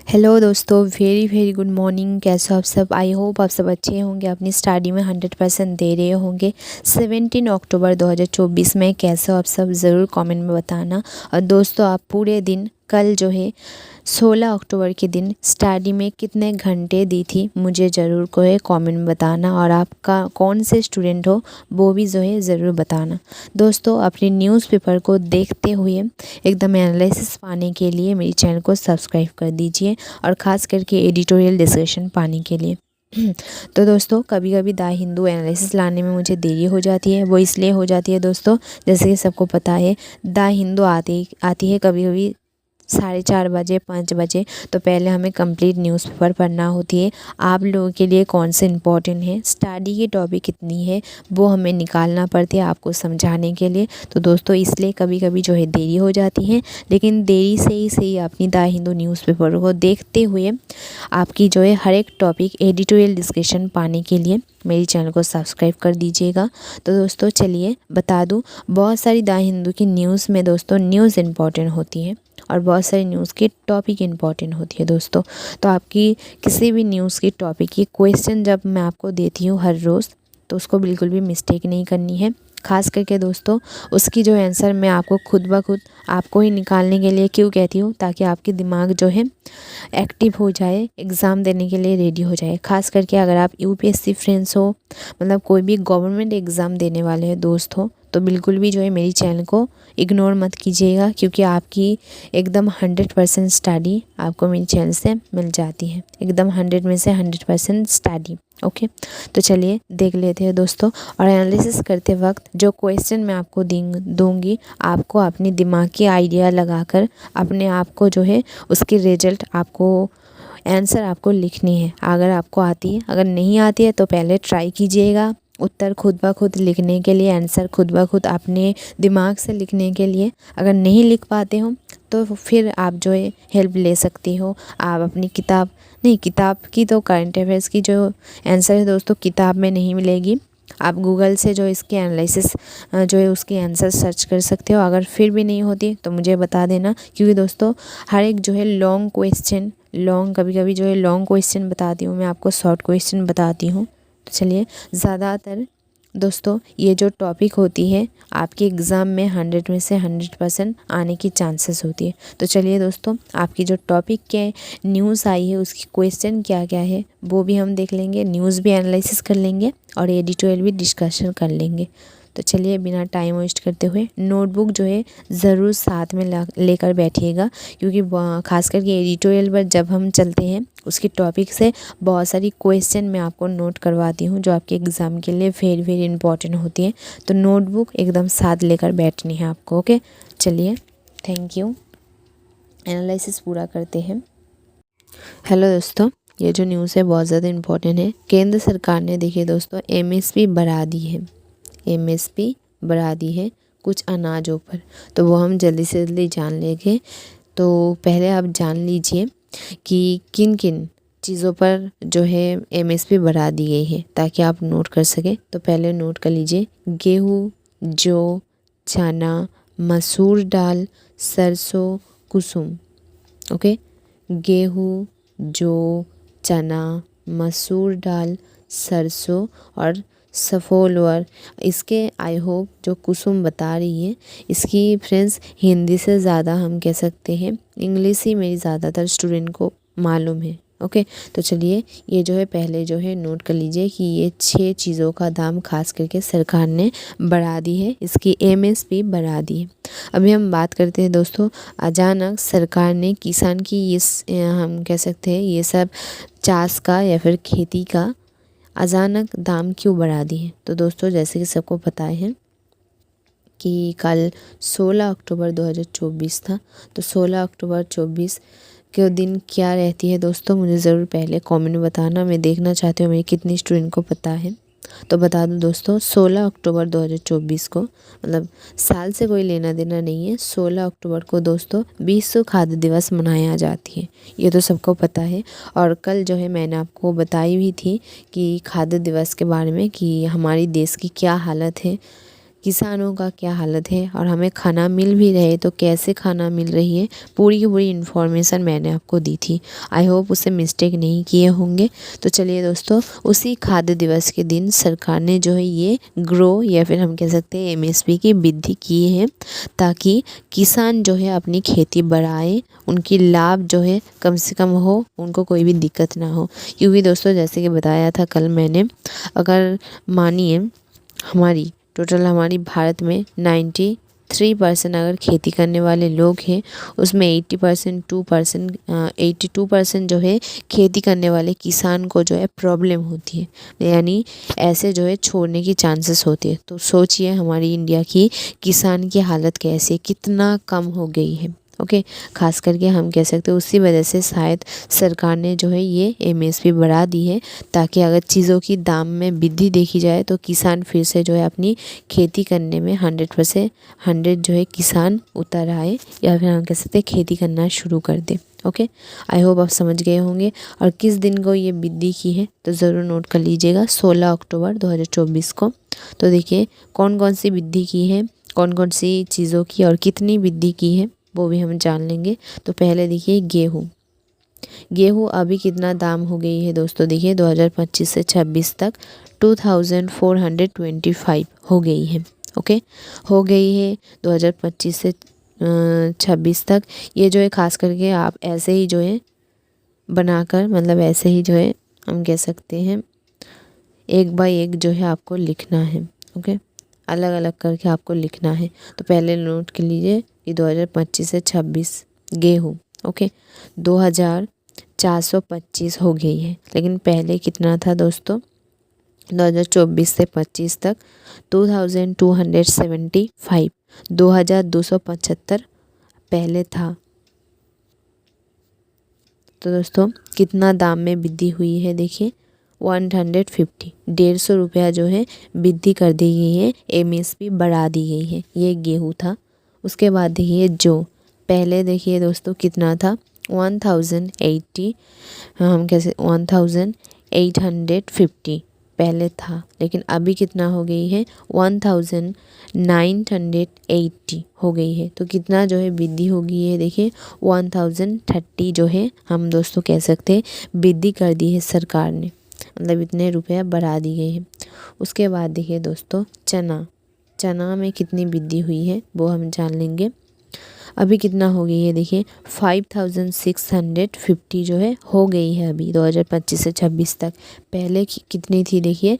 Hello दोस्तों, very very good morning. कैसे हो आप सब? आई होप आप सब अच्छे होंगे, अपनी स्टडी में 100% दे रहे होंगे। 17 अक्टूबर 2024 में कैसे हो आप सब, ज़रूर कमेंट में बताना। और दोस्तों, आप पूरे दिन कल जो है 16 अक्टूबर के दिन स्टडी में कितने घंटे दी थी, मुझे ज़रूर को है कमेंट में बताना। और आपका कौन से स्टूडेंट हो वो भी जो है ज़रूर बताना। दोस्तों, अपने न्यूज़पेपर को देखते हुए एकदम एनालिसिस पाने के लिए मेरी चैनल को सब्सक्राइब कर दीजिए, और ख़ास करके एडिटोरियल डिस्कशन पाने के लिए। तो दोस्तों, कभी कभी द हिंदू एनालिसिस लाने में मुझे देरी हो जाती है। वो इसलिए हो जाती है दोस्तों, जैसे कि सबको पता है, द हिंदू आती है कभी कभी 4:30 बजे 5 बजे। तो पहले हमें कंप्लीट न्यूज़पेपर पढ़ना होती है। आप लोगों के लिए कौन से इम्पोर्टेंट है, स्टडी की टॉपिक कितनी है, वो हमें निकालना पड़ती है आपको समझाने के लिए। तो दोस्तों, इसलिए कभी कभी जो है देरी हो जाती है, लेकिन देरी से ही सही अपनी द हिंदू न्यूज़पेपर को देखते हुए आपकी जो है हर एक टॉपिक एडिटोरियल डिस्कशन पाने के लिए मेरी चैनल को सब्सक्राइब कर दीजिएगा। तो दोस्तों, चलिए बता दूं, बहुत सारी द हिंदू की न्यूज़ में दोस्तों न्यूज़ इम्पॉर्टेंट होती है, और बहुत सारी न्यूज़ की टॉपिक इम्पॉर्टेंट होती है दोस्तों। तो आपकी किसी भी न्यूज़ की टॉपिक की क्वेश्चन जब मैं आपको देती हूँ हर रोज़, तो उसको बिल्कुल भी मिस्टेक नहीं करनी है। ख़ास करके दोस्तों, उसकी जो आंसर मैं आपको खुद ब खुद आपको ही निकालने के लिए क्यों कहती हूँ, ताकि आपकी दिमाग जो है एक्टिव हो जाए, एग्ज़ाम देने के लिए रेडी हो जाए। ख़ास करके अगर आप यूपीएससी फ्रेंड्स हो, मतलब कोई भी गवर्नमेंट एग्ज़ाम देने वाले हैं दोस्त हो, तो बिल्कुल भी जो है मेरी चैनल को इग्नोर मत कीजिएगा, क्योंकि आपकी एकदम 100% स्टडी आपको मेरी चैनल से मिल जाती है। एकदम 100 में से 100% स्टडी। ओके, तो चलिए देख लेते हैं दोस्तों। और एनालिसिस करते वक्त जो क्वेश्चन मैं आपको दूंगी, आपको अपनी दिमाग की आइडिया लगाकर अपने आप को जो है उसकी रिजल्ट आपको, आंसर आपको लिखनी है। अगर आपको आती है, अगर नहीं आती है तो पहले ट्राई कीजिएगा उत्तर खुद ब खुद लिखने के लिए, आंसर खुद ब खुद अपने दिमाग से लिखने के लिए। अगर नहीं लिख पाते हो तो फिर आप जो है हेल्प ले सकती हो। आप अपनी किताब, नहीं किताब की तो करंट अफेयर्स की जो आंसर है दोस्तों किताब में नहीं मिलेगी। आप गूगल से जो इसकी एनालिसिस जो है उसकी आंसर सर्च कर सकते हो। अगर फिर भी नहीं होती तो मुझे बता देना, क्योंकि दोस्तों हर एक जो है लॉन्ग क्वेश्चन, कभी कभी जो है लॉन्ग क्वेश्चन बताती हूँ मैं आपको, शॉर्ट क्वेश्चन बताती हूँ। तो चलिए, ज़्यादातर दोस्तों ये जो टॉपिक होती है आपके एग्ज़ाम में 100 में से 100% आने की चांसेस होती है। तो चलिए दोस्तों, आपकी जो टॉपिक के न्यूज़ आई है उसकी क्वेश्चन क्या क्या है वो भी हम देख लेंगे, न्यूज़ भी एनालिसिस कर लेंगे, और एडिटोरियल भी डिस्कशन कर लेंगे। तो चलिए, बिना टाइम वेस्ट करते हुए नोटबुक जो है ज़रूर साथ में लेकर बैठिएगा, क्योंकि ख़ास करके एडिटोरियल पर जब हम चलते हैं उसकी टॉपिक से बहुत सारी क्वेश्चन मैं आपको नोट करवाती हूँ, जो आपके एग्ज़ाम के लिए वेरी वेरी इंपॉर्टेंट होती है। तो नोटबुक एकदम साथ लेकर बैठनी है आपको। ओके, चलिए, थैंक यू। एनालिसिस पूरा करते हैं। हेलो दोस्तों, ये जो न्यूज़ है बहुत ज़्यादा इम्पोर्टेंट है। केंद्र सरकार ने, देखिए दोस्तों, एमएसपी बढ़ा दी है। एमएसपी बढ़ा दी है कुछ अनाजों पर, तो वो हम जल्दी से जल्दी जान लेंगे। तो पहले आप जान लीजिए कि किन किन चीज़ों पर जो है एमएसपी बढ़ा दी गई है, ताकि आप नोट कर सकें। तो पहले नोट कर लीजिए, गेहूँ, जौ, चना, मसूर दाल, सरसों, कुसुम। ओके, गेहूँ, जौ, चना, मसूर दाल, सरसों और सफोलवर। इसके आई होप जो कुसुम बता रही है, इसकी फ्रेंड्स हिंदी से ज़्यादा हम कह सकते हैं इंग्लिश ही मेरी ज़्यादातर स्टूडेंट को मालूम है। ओके, तो चलिए, ये जो है पहले जो है नोट कर लीजिए कि ये 6 चीज़ों का दाम खास करके सरकार ने बढ़ा दी है, इसकी एमएसपी बढ़ा दी है। अभी हम बात करते हैं दोस्तों, अचानक सरकार ने किसान की ये हम कह सकते हैं ये सब चाष का या फिर खेती का अचानक दाम क्यों बढ़ा दी है। तो दोस्तों, जैसे कि सबको पता है कि कल 16 अक्टूबर 2024 था। तो 16 अक्टूबर 24 के दिन क्या रहती है दोस्तों, मुझे ज़रूर पहले कमेंट में बताना। मैं देखना चाहती हूँ मेरे कितनी स्टूडेंट को पता है। तो बता दूं दोस्तों, 16 अक्टूबर 2024 को, मतलब साल से कोई लेना देना नहीं है, 16 अक्टूबर को दोस्तों विश्व खाद्य दिवस मनाया जाती है। ये तो सबको पता है। और कल जो है मैंने आपको बताई भी थी कि खाद्य दिवस के बारे में, कि हमारी देश की क्या हालत है, किसानों का क्या हालत है और हमें खाना मिल भी रहे तो कैसे खाना मिल रही है, पूरी की पूरी इन्फॉर्मेशन मैंने आपको दी थी। आई होप उससे मिस्टेक नहीं किए होंगे। तो चलिए दोस्तों, उसी खाद्य दिवस के दिन सरकार ने जो है ये ग्रो या फिर हम कह सकते हैं एमएसपी की वृद्धि की है, ताकि किसान जो है अपनी खेती बढ़ाए, उनकी लाभ जो है कम से कम हो, उनको कोई भी दिक्कत ना हो। क्योंकि दोस्तों जैसे कि बताया था कल मैंने, अगर मानिए हमारी भारत में 93% अगर खेती करने वाले लोग हैं, उसमें 82% जो है खेती करने वाले किसान को जो है प्रॉब्लम होती है, यानी ऐसे जो है छोड़ने की चांसेस होती है। तो सोचिए हमारी इंडिया की किसान की हालत कैसे, कितना कम हो गई है। ओके, खास करके हम कह सकते हैं उसी वजह से शायद सरकार ने जो है ये एमएसपी बढ़ा दी है, ताकि अगर चीज़ों की दाम में वृद्धि देखी जाए तो किसान फिर से जो है अपनी खेती करने में 100% जो है किसान उतर आए, या फिर हम कह सकते हैं खेती करना शुरू कर दे। ओके, आई होप आप समझ गए होंगे। और किस दिन को ये वृद्धि की है तो ज़रूर नोट कर लीजिएगा, 16 अक्टूबर 2024 को। तो देखिए कौन कौन सी वृद्धि की है, कौन कौन सी चीज़ों की और कितनी वृद्धि की है वो भी हम जान लेंगे। तो पहले देखिए गेहूँ अभी कितना दाम हो गई है दोस्तों। देखिए 2025 से 26 तक 2425 हो गई है। ओके, हो गई है 2025 से 26 तक। ये जो है खास करके आप ऐसे ही जो है बनाकर, मतलब ऐसे ही जो है हम कह सकते हैं एक बाय एक जो है आपको लिखना है। ओके, अलग अलग करके आपको लिखना है। तो पहले नोट कर लीजिए कि 2025 से 26 गेहूँ, ओके, 2425 हो गई है। लेकिन पहले कितना था दोस्तों, 2024 से 25 तक 2275, 2275 पहले था। तो दोस्तों कितना दाम में वृद्धि हुई है, देखिए 150, 150 रुपया जो है वृद्धि कर दी गई है, एमएसपी बढ़ा दी गई है। ये गेहूँ था। उसके बाद देखिए जो पहले देखिए दोस्तों कितना था, 1080, हम कैसे 1850 पहले था, लेकिन अभी कितना हो गई है 1980 हो गई है। तो कितना जो है वृद्धि हो गई है, देखिए 1030 जो है हम दोस्तों कह सकते हैं वृद्धि कर दी है सरकार ने, मतलब इतने रुपया बढ़ा दी गई है। उसके बाद देखिए दोस्तों चना में कितनी वृद्धि हुई है वो हम जान लेंगे। अभी कितना हो गई है, देखिए 5650 जो है हो गई है अभी 2025 से 26 तक। पहले कितनी थी देखिए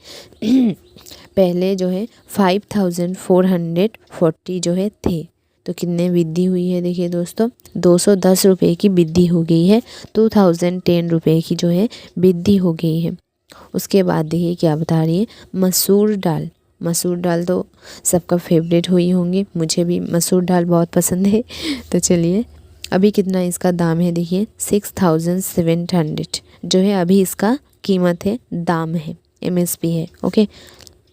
पहले जो है 5440 जो है थे। तो कितने वृद्धि हुई है देखिए दोस्तों, 210 रुपये की वृद्धि हो गई है, 2010 रुपये की जो है वृद्धि हो गई है। उसके बाद देखिए क्या बता रही है, मसूर दाल तो सबका फेवरेट हुई होंगी, मुझे भी मसूर दाल बहुत पसंद है। तो चलिए अभी कितना इसका दाम है, देखिए 6700 जो है अभी इसका कीमत है, दाम है, एमएसपी है। ओके,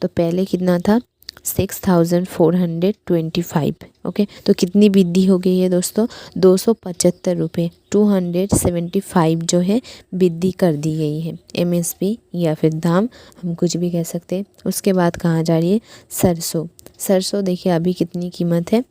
तो पहले कितना था 6425। ओके, तो कितनी वृद्धि हो गई है दोस्तों, 275 रुपये, 275 जो है वृद्धि कर दी गई है, एमएसपी या फिर दाम हम कुछ भी कह सकते हैं। उसके बाद कहाँ जा रही है, सरसों देखिए अभी कितनी कीमत है,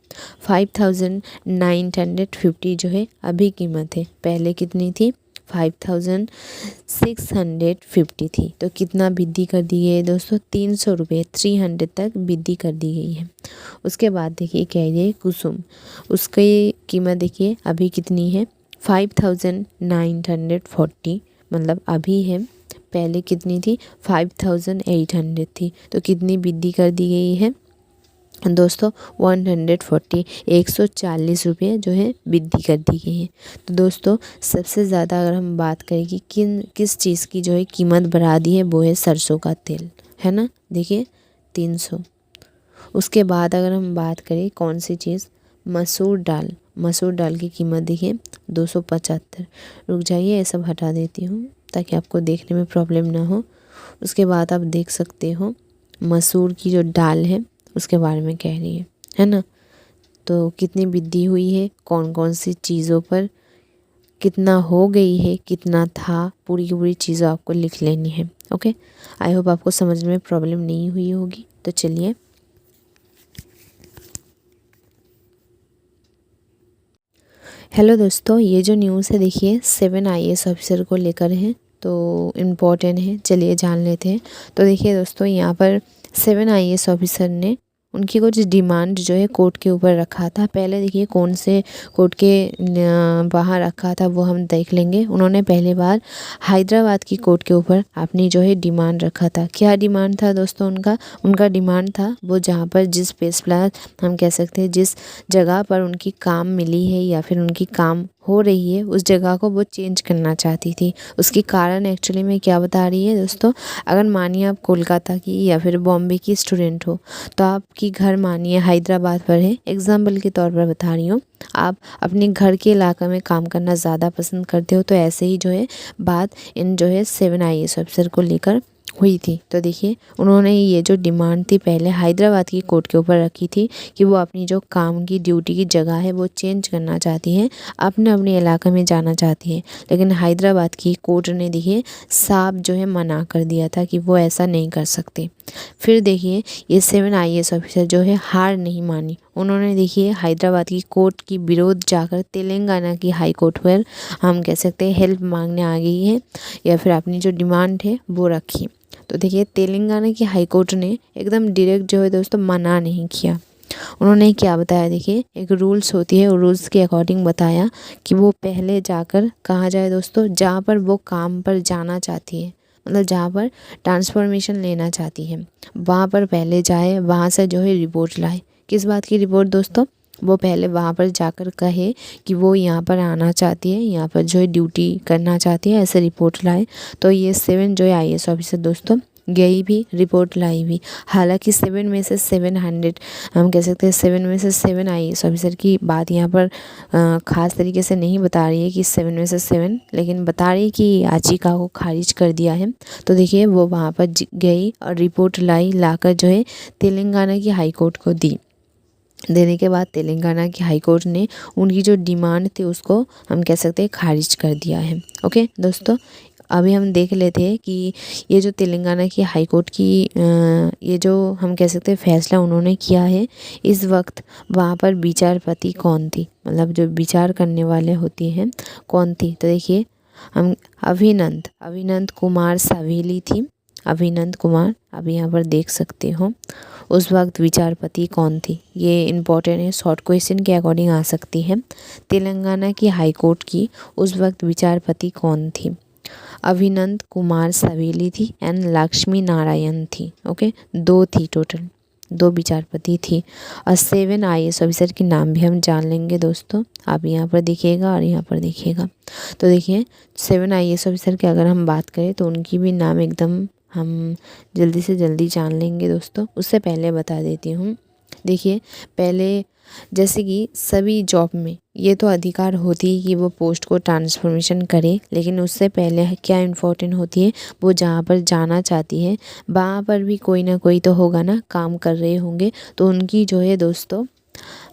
5950 जो है अभी कीमत है, पहले कितनी थी 5650 थी। तो कितना वृद्धि कर दी गई है दोस्तों, 300 रुपये, 300 तक वृद्धि कर दी गई है। उसके बाद देखिए कह रही है कुसुम, उसकी कीमत देखिए अभी कितनी है 5940, मतलब अभी है, पहले कितनी थी 5800 थी। तो कितनी वृद्धि कर दी गई है दोस्तों, 140, 140 रुपये जो है वृद्धि कर दी गई है। तो दोस्तों सबसे ज़्यादा अगर हम बात करें कि किस चीज़ की जो है कीमत बढ़ा दी है, वो है सरसों का तेल, है ना, देखिए 300। उसके बाद अगर हम बात करें कौन सी चीज़, मसूर दाल की कीमत देखिए 275। रुक जाइए, ये सब हटा देती हूँ ताकि आपको देखने में प्रॉब्लम ना हो। उसके बाद आप देख सकते हो मसूर की जो दाल है उसके बारे में कह रही है ना। तो कितनी वृद्धि हुई है, कौन कौन सी चीज़ों पर कितना हो गई है, कितना था, पूरी की पूरी चीज़ें आपको लिख लेनी है। ओके, आई होप आपको समझ में प्रॉब्लम नहीं हुई होगी। तो चलिए हेलो दोस्तों, ये जो न्यूज़ है देखिए 7 आईएएस ऑफिसर को लेकर है, तो इम्पॉर्टेंट है, चलिए जान लेते हैं। तो देखिए दोस्तों, यहाँ पर 7 आईएएस ऑफिसर ने उनकी कुछ डिमांड जो है कोर्ट के ऊपर रखा था। पहले देखिए कौन से कोर्ट के वहाँ रखा था वो हम देख लेंगे। उन्होंने पहली बार हैदराबाद की कोर्ट के ऊपर अपनी जो है डिमांड रखा था। क्या डिमांड था दोस्तों उनका डिमांड था वो जहाँ पर जिस प्लेस पर हम कह सकते हैं जिस जगह पर उनकी काम मिली है या फिर उनकी काम हो रही है उस जगह को वो चेंज करना चाहती थी। उसकी कारण एक्चुअली में क्या बता रही है दोस्तों, अगर मानिए आप कोलकाता की या फिर बॉम्बे की स्टूडेंट हो तो आपकी घर मानिए हैदराबाद पर है, एग्जाम्पल के तौर पर बता रही हूँ। आप अपने घर के इलाका में काम करना ज़्यादा पसंद करते हो, तो ऐसे ही जो है बात इन जो है 7 आईएएस ऑफिसर को लेकर हुई थी। तो देखिए उन्होंने ये जो डिमांड थी पहले हैदराबाद की कोर्ट के ऊपर रखी थी कि वो अपनी जो काम की ड्यूटी की जगह है वो चेंज करना चाहती हैं, अपने इलाके में जाना चाहती हैं। लेकिन हैदराबाद की कोर्ट ने देखिए साफ जो है मना कर दिया था कि वो ऐसा नहीं कर सकते। फिर देखिए ये 7 आईएएस ऑफिसर जो है हार नहीं मानी। उन्होंने देखिए हैदराबाद की कोर्ट की विरोध जाकर तेलंगाना की हाई कोर्ट पर हम कह सकते हैं हेल्प मांगने आ गई है या फिर अपनी जो डिमांड है वो रखी। तो देखिए तेलंगाना की हाई कोर्ट ने एकदम डायरेक्ट जो है दोस्तों मना नहीं किया। उन्होंने क्या बताया, देखिए एक रूल्स होती है और रूल्स के अकॉर्डिंग बताया कि वो पहले जाकर कहाँ जाए दोस्तों, जहाँ पर वो काम पर जाना चाहती है, मतलब जहाँ पर ट्रांसफॉर्मेशन लेना चाहती है वहाँ पर पहले जाए, वहाँ से जो है रिपोर्ट लाए। किस बात की रिपोर्ट दोस्तों, वो पहले वहाँ पर जाकर कहे कि वो यहाँ पर आना चाहती है, यहाँ पर जो है ड्यूटी करना चाहती है, ऐसे रिपोर्ट लाए। तो ये 7 जो है आईएएस ऑफिसर दोस्तों गई भी, रिपोर्ट लाई भी। हालांकि 7 में से 700 हम कह सकते हैं 7 में से 7 आईएएस ऑफिसर की बात यहाँ पर ख़ास तरीके से नहीं बता रही है कि 7 में से 7, लेकिन बता रही है कि याचिका को खारिज कर दिया है। तो देखिए वो वहाँ पर गई और रिपोर्ट लाकर जो है तेलंगाना की हाई कोर्ट को दी। देने के बाद तेलंगाना की हाई कोर्ट ने उनकी जो डिमांड थी उसको हम कह सकते हैं खारिज कर दिया है। ओके दोस्तों, अभी हम देख लेते हैं कि ये जो तेलंगाना की हाई कोर्ट की ये जो हम कह सकते हैं फैसला उन्होंने किया है, इस वक्त वहाँ पर विचारपति कौन थी, मतलब जो विचार करने वाले होती हैं कौन थी। तो देखिए हम अभिनंद कुमार सवेली थी, अभिनंद कुमार, अभी यहाँ पर देख सकते हो। उस वक्त विचारपति कौन थी, ये इम्पोर्टेंट है, शॉर्ट क्वेश्चन के अकॉर्डिंग आ सकती है। तेलंगाना की हाई कोर्ट की उस वक्त विचारपति कौन थी, अभिनंद कुमार सवेली थी एंड लक्ष्मी नारायण थी। ओके, 2 थी टोटल, 2 विचारपति थी। और 7 आईएएस ऑफिसर के नाम भी हम जान लेंगे दोस्तों, आप यहाँ पर देखिएगा और यहाँ पर देखिएगा। तो देखिए 7 आईएएस ऑफिसर की अगर हम बात करें तो उनकी भी नाम एकदम हम जल्दी से जल्दी जान लेंगे दोस्तों। उससे पहले बता देती हूँ, देखिए पहले जैसे कि सभी जॉब में ये तो अधिकार होती है कि वो पोस्ट को ट्रांसफॉर्मेशन करे, लेकिन उससे पहले क्या इम्पोर्टेंट होती है, वो जहाँ पर जाना चाहती है वहाँ पर भी कोई ना कोई तो होगा ना, काम कर रहे होंगे, तो उनकी जो है दोस्तों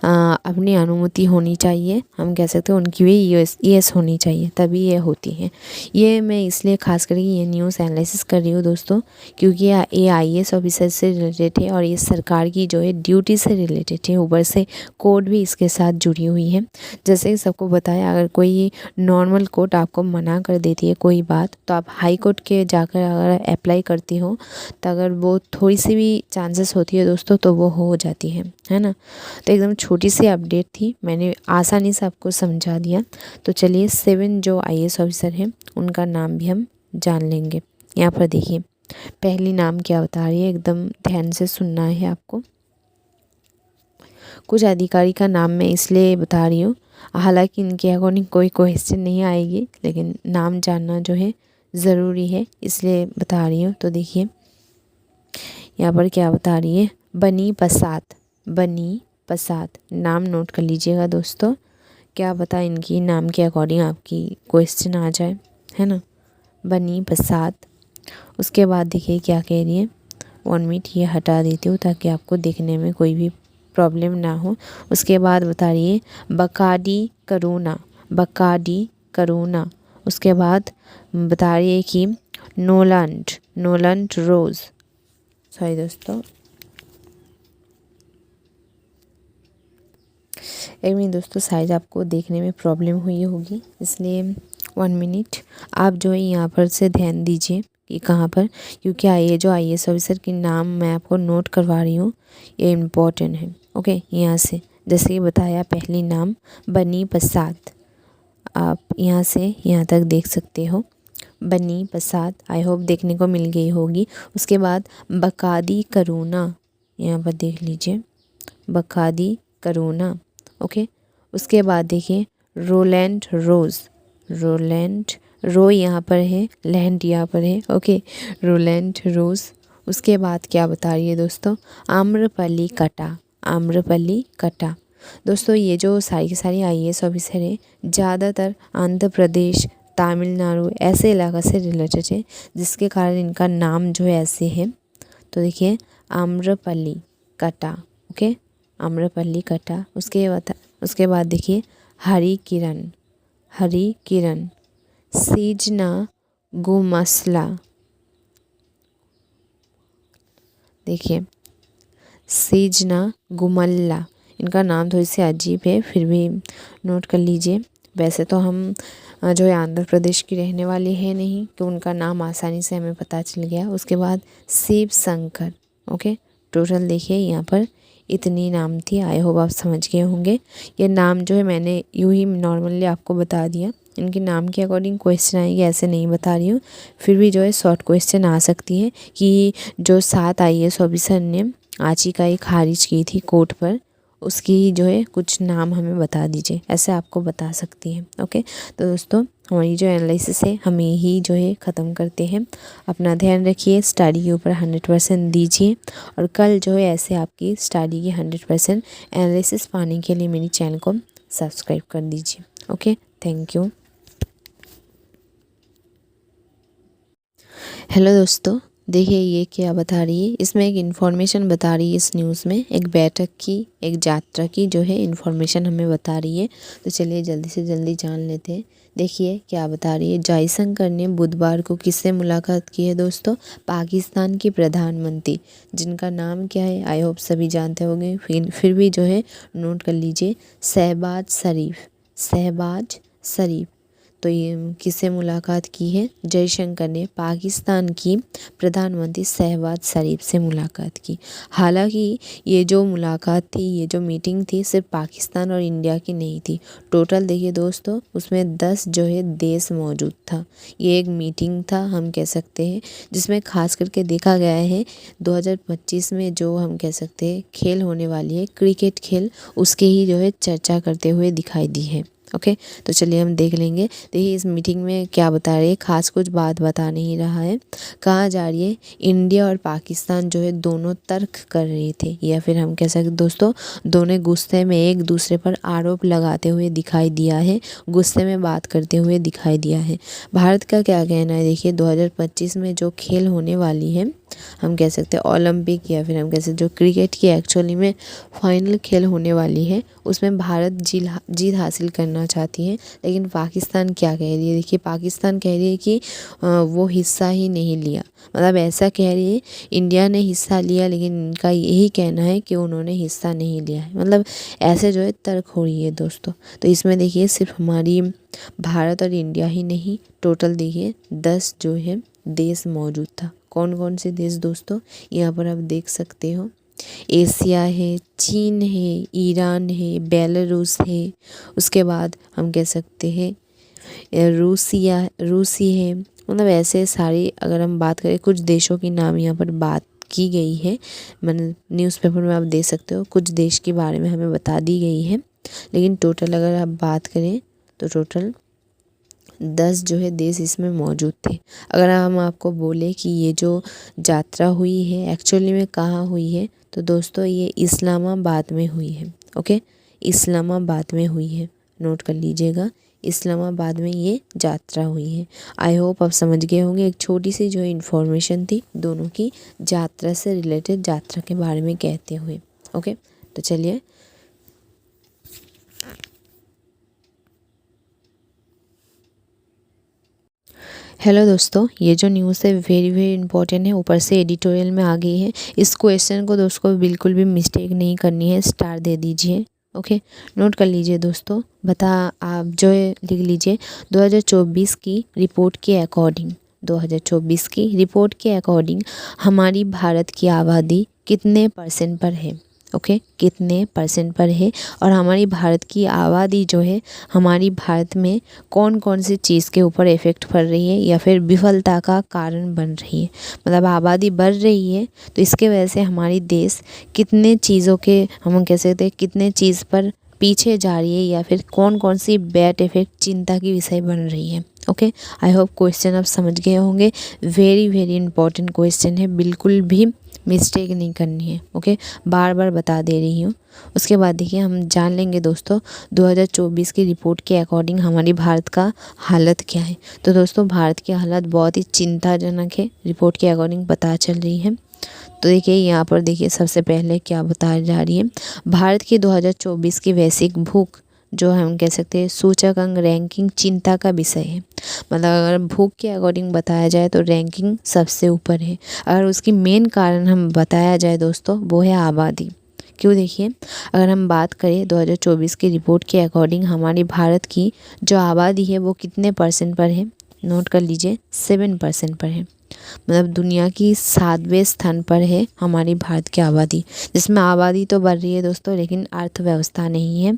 अपनी अनुमति होनी चाहिए, हम कह सकते हैं उनकी भी यस होनी चाहिए, तभी ये होती है। ये मैं इसलिए खास करके ये न्यूज़ एनालिसिस कर रही हूँ दोस्तों, क्योंकि ये आईएएस ऑफिसर से रिलेटेड है और ये सरकार की जो है ड्यूटी से रिलेटेड है, ऊपर से कोर्ट भी इसके साथ जुड़ी हुई है। जैसे कि सबको बताया, अगर कोई नॉर्मल कोर्ट आपको मना कर देती है कोई बात, तो आप हाई कोर्ट के जाकर अगर अप्लाई करती हो तो अगर वो थोड़ी सी भी चांसेस होती है दोस्तों तो वो हो जाती है ना। तो एकदम छोटी सी अपडेट थी, मैंने आसानी से आपको समझा दिया। तो चलिए 7 जो आईएएस ऑफिसर हैं उनका नाम भी हम जान लेंगे। यहाँ पर देखिए पहली नाम क्या बता रही है, एकदम ध्यान से सुनना है आपको। कुछ अधिकारी का नाम मैं इसलिए बता रही हूँ, हालांकि इनके अकॉर्डिंग कोई क्वेश्चन नहीं आएगी, लेकिन नाम जानना जो है ज़रूरी है, इसलिए बता रही हूँ। तो देखिए यहाँ पर क्या बता रही है, बनी प्रसाद, नाम नोट कर लीजिएगा दोस्तों। क्या पता इनकी नाम के अकॉर्डिंग आपकी क्वेश्चन आ जाए, है ना, बनी प्रसाद। उसके बाद देखिए क्या कह रही है, 1 मिनट ये हटा देती हूँ ताकि आपको देखने में कोई भी प्रॉब्लम ना हो। उसके बाद बता रही है बकाडी करुणा। उसके बाद बता रही है कि नोलंड रोज़, सॉरी दोस्तों, एक मिनट दोस्तों, शायद आपको देखने में प्रॉब्लम हुई होगी, इसलिए 1 मिनट आप जो है यहाँ पर से ध्यान दीजिए कि कहाँ पर, क्योंकि ये जो IAS ऑफिसर के नाम मैं आपको नोट करवा रही हूँ, ये इम्पोर्टेंट है। ओके, यहाँ से जैसे कि बताया, पहली नाम बनी प्रसाद, आप यहाँ से यहाँ तक देख सकते हो, बनी प्रसाद, आई होप देखने को मिल गई होगी। उसके बाद बकादी करुणा, यहाँ पर देख लीजिए, बकादी करुणा। ओके, उसके बाद देखिए रोलैंड रोज़, रोलैंड रो यहाँ पर है, लैंड यहाँ पर है। ओके, रोलैंड रोज़। उसके बाद क्या बता रही है दोस्तों, आम्रपली कटा, आम्रपली कटा। दोस्तों ये जो सारी की सारी IAS ऑफिसर है, ज़्यादातर आंध्र प्रदेश, तमिलनाडु ऐसे इलाका से रिलेटेड है, जिसके कारण इनका नाम जो है ऐसे है। तो देखिए आम्रपली कटा। ओके, आम्रपली कटा। उसके बाद देखिए हरी किरण, हरी किरण, सीजना गुमसला, देखिए सीजना गुमल्ला। इनका नाम थोड़ी सी अजीब है, फिर भी नोट कर लीजिए। वैसे तो हम जो है आंध्र प्रदेश की रहने वाली है नहीं, कि उनका नाम आसानी से हमें पता चल गया। उसके बाद शिव शंकर। ओके, टोटल देखिए यहाँ पर इतनी नाम थी। आई होप आप समझ गए होंगे। ये नाम जो है मैंने यूँ ही नॉर्मली आपको बता दिया, इनके नाम के अकॉर्डिंग क्वेश्चन आएंगे ऐसे नहीं बता रही हूँ। फिर भी जो है शॉर्ट क्वेश्चन आ सकती है कि जो 7 IAS ऑफिसर ने याचिकाएं खारिज की थी कोर्ट पर, उसकी जो है कुछ नाम हमें बता दीजिए, ऐसे आपको बता सकती है। ओके, तो दोस्तों हमारी जो एनालिसिस है हम यही जो है ख़त्म करते हैं। अपना ध्यान रखिए, स्टडी के ऊपर 100% दीजिए, और कल जो है ऐसे आपकी स्टडी की 100% एनालिसिस पाने के लिए मेरी चैनल को सब्सक्राइब कर दीजिए। Okay, thank you. हेलो दोस्तों, देखिए ये क्या बता रही है, इसमें एक इन्फॉर्मेशन बता रही है, इस न्यूज़ में एक बैठक की, एक यात्रा की जो है इन्फॉर्मेशन हमें बता रही है। तो चलिए जल्दी से जल्दी जान लेते हैं। देखिए क्या बता रही है, जयशंकर ने बुधवार को किससे मुलाकात की है दोस्तों, पाकिस्तान की प्रधानमंत्री, जिनका नाम क्या है, आई होप सभी जानते होंगे, फिर भी जो है नोट कर लीजिए, शहबाज शरीफ, शहबाज शरीफ। तो ये किससे मुलाकात की है, जयशंकर ने पाकिस्तान की प्रधानमंत्री शहबाज शरीफ से मुलाकात की। हालांकि ये जो मुलाकात थी, ये जो मीटिंग थी, सिर्फ पाकिस्तान और इंडिया की नहीं थी। टोटल देखिए दोस्तों, उसमें 10 जो है देश मौजूद था। ये एक मीटिंग था हम कह सकते हैं, जिसमें खास करके देखा गया है 2025 में जो हम कह सकते हैं खेल होने वाली है, क्रिकेट खेल, उसके ही जो है चर्चा करते हुए दिखाई दी है। ओके, तो चलिए हम देख लेंगे। देखिए इस मीटिंग में क्या बता रही है, खास कुछ बात बता नहीं रहा है। कहा जा रही है इंडिया और पाकिस्तान जो है दोनों तर्क कर रहे थे, या फिर हम कह सकते दोस्तों दोनों गुस्से में एक दूसरे पर आरोप लगाते हुए दिखाई दिया है, गुस्से में बात करते हुए दिखाई दिया है। भारत का क्या कहना है, देखिए 2025 में जो खेल होने वाली है, हम कह सकते हैं ओलंपिक, या फिर हम कह सकते जो क्रिकेट की एक्चुअली में फाइनल खेल होने वाली है, उसमें भारत जीत हासिल करना चाहती है। लेकिन पाकिस्तान क्या कह रही है, देखिए पाकिस्तान कह रही है कि वो हिस्सा ही नहीं लिया, मतलब ऐसा कह रही है इंडिया ने हिस्सा लिया, लेकिन इनका यही कहना है कि उन्होंने हिस्सा नहीं लिया है, मतलब ऐसे जो है तर्क हो रही है दोस्तों। तो इसमें देखिए सिर्फ हमारी भारत और इंडिया ही नहीं, टोटल देखिए 10 जो है देश मौजूद था। कौन कौन से देश दोस्तों, यहाँ पर आप देख सकते हो, एशिया है, चीन है, ईरान है, बेलारूस है, उसके बाद हम कह सकते हैं रूसी है, मतलब ऐसे सारी अगर हम बात करें कुछ देशों की नाम यहाँ पर बात की गई है, मतलब न्यूज़पेपर में आप देख सकते हो कुछ देश के बारे में हमें बता दी गई है। लेकिन टोटल अगर आप बात करें तो टोटल 10 जो है देश इसमें मौजूद थे। अगर हम आपको बोले कि ये जो यात्रा हुई है एक्चुअली में कहाँ हुई है, तो दोस्तों ये इस्लामाबाद में हुई है। ओके, इस्लामाबाद में हुई है, नोट कर लीजिएगा, इस्लामाबाद में ये यात्रा हुई है। आई होप आप समझ गए होंगे, एक छोटी सी जो इन्फॉर्मेशन थी दोनों की यात्रा से रिलेटेड, यात्रा के बारे में कहते हुए। ओके, तो चलिए हेलो दोस्तों, ये जो न्यूज़ है वेरी वेरी इंपॉर्टेंट है, ऊपर से एडिटोरियल में आ गई है। इस क्वेश्चन को दोस्तों बिल्कुल भी मिस्टेक नहीं करनी है, स्टार दे दीजिए। ओके, नोट कर लीजिए दोस्तों। आप जो है लिख लीजिए 2024 की रिपोर्ट के अकॉर्डिंग, 2024 की रिपोर्ट के अकॉर्डिंग हमारी भारत की आबादी कितने परसेंट पर है। ओके, कितने परसेंट पर है और हमारी भारत की आबादी जो है हमारी भारत में कौन कौन सी चीज़ के ऊपर इफ़ेक्ट पड़ रही है या फिर विफलता का कारण बन रही है। मतलब आबादी बढ़ रही है तो इसके वजह से हमारी देश कितने चीज़ों के, हम कह सकते हैं कितने चीज़ पर पीछे जा रही है या फिर कौन कौन सी बैड इफ़ेक्ट चिंता की विषय बन रही है। ओके, आई होप क्वेश्चन आप समझ गए होंगे। वेरी वेरी इंपॉर्टेंट क्वेश्चन है, बिल्कुल भी मिस्टेक नहीं करनी है। ओके, बार बार बता दे रही हूँ। उसके बाद देखिए हम जान लेंगे दोस्तों 2024 की रिपोर्ट के अकॉर्डिंग हमारी भारत का हालत क्या है। तो दोस्तों भारत की हालत बहुत ही चिंताजनक है, रिपोर्ट के अकॉर्डिंग पता चल रही है। तो देखिए यहाँ पर देखिए सबसे पहले क्या बताया जा रही है, भारत की 2024 की वैश्विक भूख जो हम कह सकते हैं सूचकांक रैंकिंग चिंता का विषय है। मतलब अगर भूख के अकॉर्डिंग बताया जाए तो रैंकिंग सबसे ऊपर है। अगर उसकी मेन कारण हम बताया जाए दोस्तों वो है आबादी। क्यों, देखिए अगर हम बात करें 2024 की रिपोर्ट के अकॉर्डिंग हमारी भारत की जो आबादी है वो कितने परसेंट पर है, नोट कर लीजिए 7% पर है। मतलब दुनिया की 7वें स्थान पर है हमारी भारत की आबादी, जिसमें आबादी तो बढ़ रही है दोस्तों लेकिन अर्थव्यवस्था नहीं है,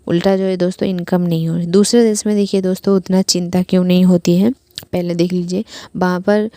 उल्टा जो है दोस्तों इनकम नहीं हो रही। दूसरे देश में देखिए दोस्तों उतना चिंता क्यों नहीं होती है, पहले देख लीजिए वहाँ पर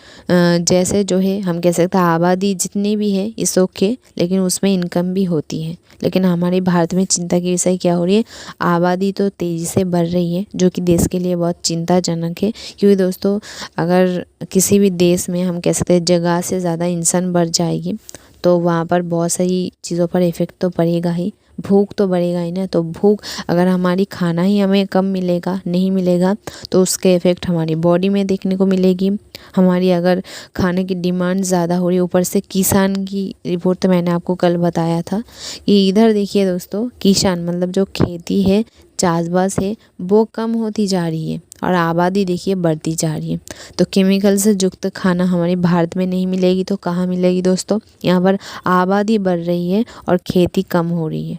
जैसे जो है हम कह सकते हैं आबादी जितनी भी है इस ओके, लेकिन उसमें इनकम भी होती है। लेकिन हमारे भारत में चिंता की विषय क्या हो रही है, आबादी तो तेज़ी से बढ़ रही है जो कि देश के लिए बहुत चिंताजनक है। क्योंकि दोस्तों अगर किसी भी देश में हम कह सकते हैं जगह से ज़्यादा इंसान बढ़ जाएगी तो वहाँ पर बहुत सारी चीज़ों पर इफ़ेक्ट तो पड़ेगा ही, भूख तो बढ़ेगा ही ना। तो भूख अगर हमारी खाना ही हमें कम मिलेगा, नहीं मिलेगा तो उसके इफ़ेक्ट हमारी बॉडी में देखने को मिलेगी। हमारी अगर खाने की डिमांड ज़्यादा हो रही है, ऊपर से किसान की रिपोर्ट तो मैंने आपको कल बताया था कि इधर देखिए दोस्तों किसान मतलब जो खेती है चाषबास है वो कम होती जा रही है और आबादी देखिए बढ़ती जा रही है। तो केमिकल से युक्त खाना हमारे भारत में नहीं मिलेगी तो कहाँ मिलेगी दोस्तों, यहाँ पर आबादी बढ़ रही है और खेती कम हो रही है।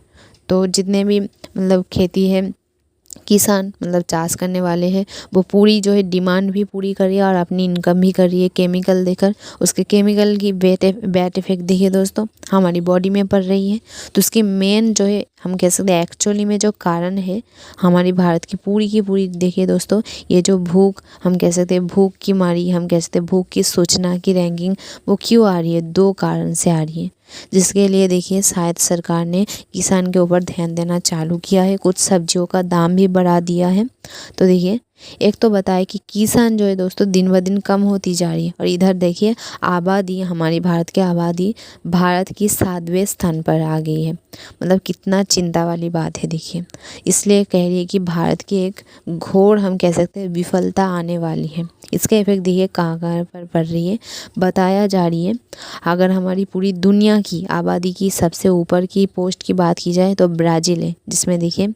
तो जितने भी मतलब खेती है किसान मतलब चाष करने वाले हैं वो पूरी जो है डिमांड भी पूरी कर रही है और अपनी इनकम भी कर रही है केमिकल देकर। उसके केमिकल की बैड इफेक्ट देखिए दोस्तों हमारी बॉडी में पड़ रही है। तो उसकी मेन जो है हम कह सकते हैं एक्चुअली में जो कारण है हमारी भारत की पूरी देखिए दोस्तों ये जो भूख हम कह सकते हैं भूख की मारी, हम कह सकते हैं भूख की सूचना की रैंकिंग वो क्यों आ रही है, 2 कारण से आ रही है। जिसके लिए देखिए शायद सरकार ने किसान के ऊपर ध्यान देना चालू किया है, कुछ सब्जियों का दाम भी बढ़ा दिया है। तो देखिए एक तो बताए कि किसान जो है दोस्तों दिन ब दिन कम होती जा रही है और इधर देखिए आबादी हमारी भारत की आबादी भारत की 7वें स्थान पर आ गई है। मतलब कितना चिंता वाली बात है देखिए। इसलिए कह रही है कि भारत की एक घोर हम कह सकते हैं विफलता आने वाली है। इसका इफेक्ट देखिए कहाँ कहाँ पर पड़ रही है बताया जा रही है। अगर हमारी पूरी दुनिया की आबादी की सबसे ऊपर की पोस्ट की बात की जाए तो ब्राज़ील है, जिसमें देखिए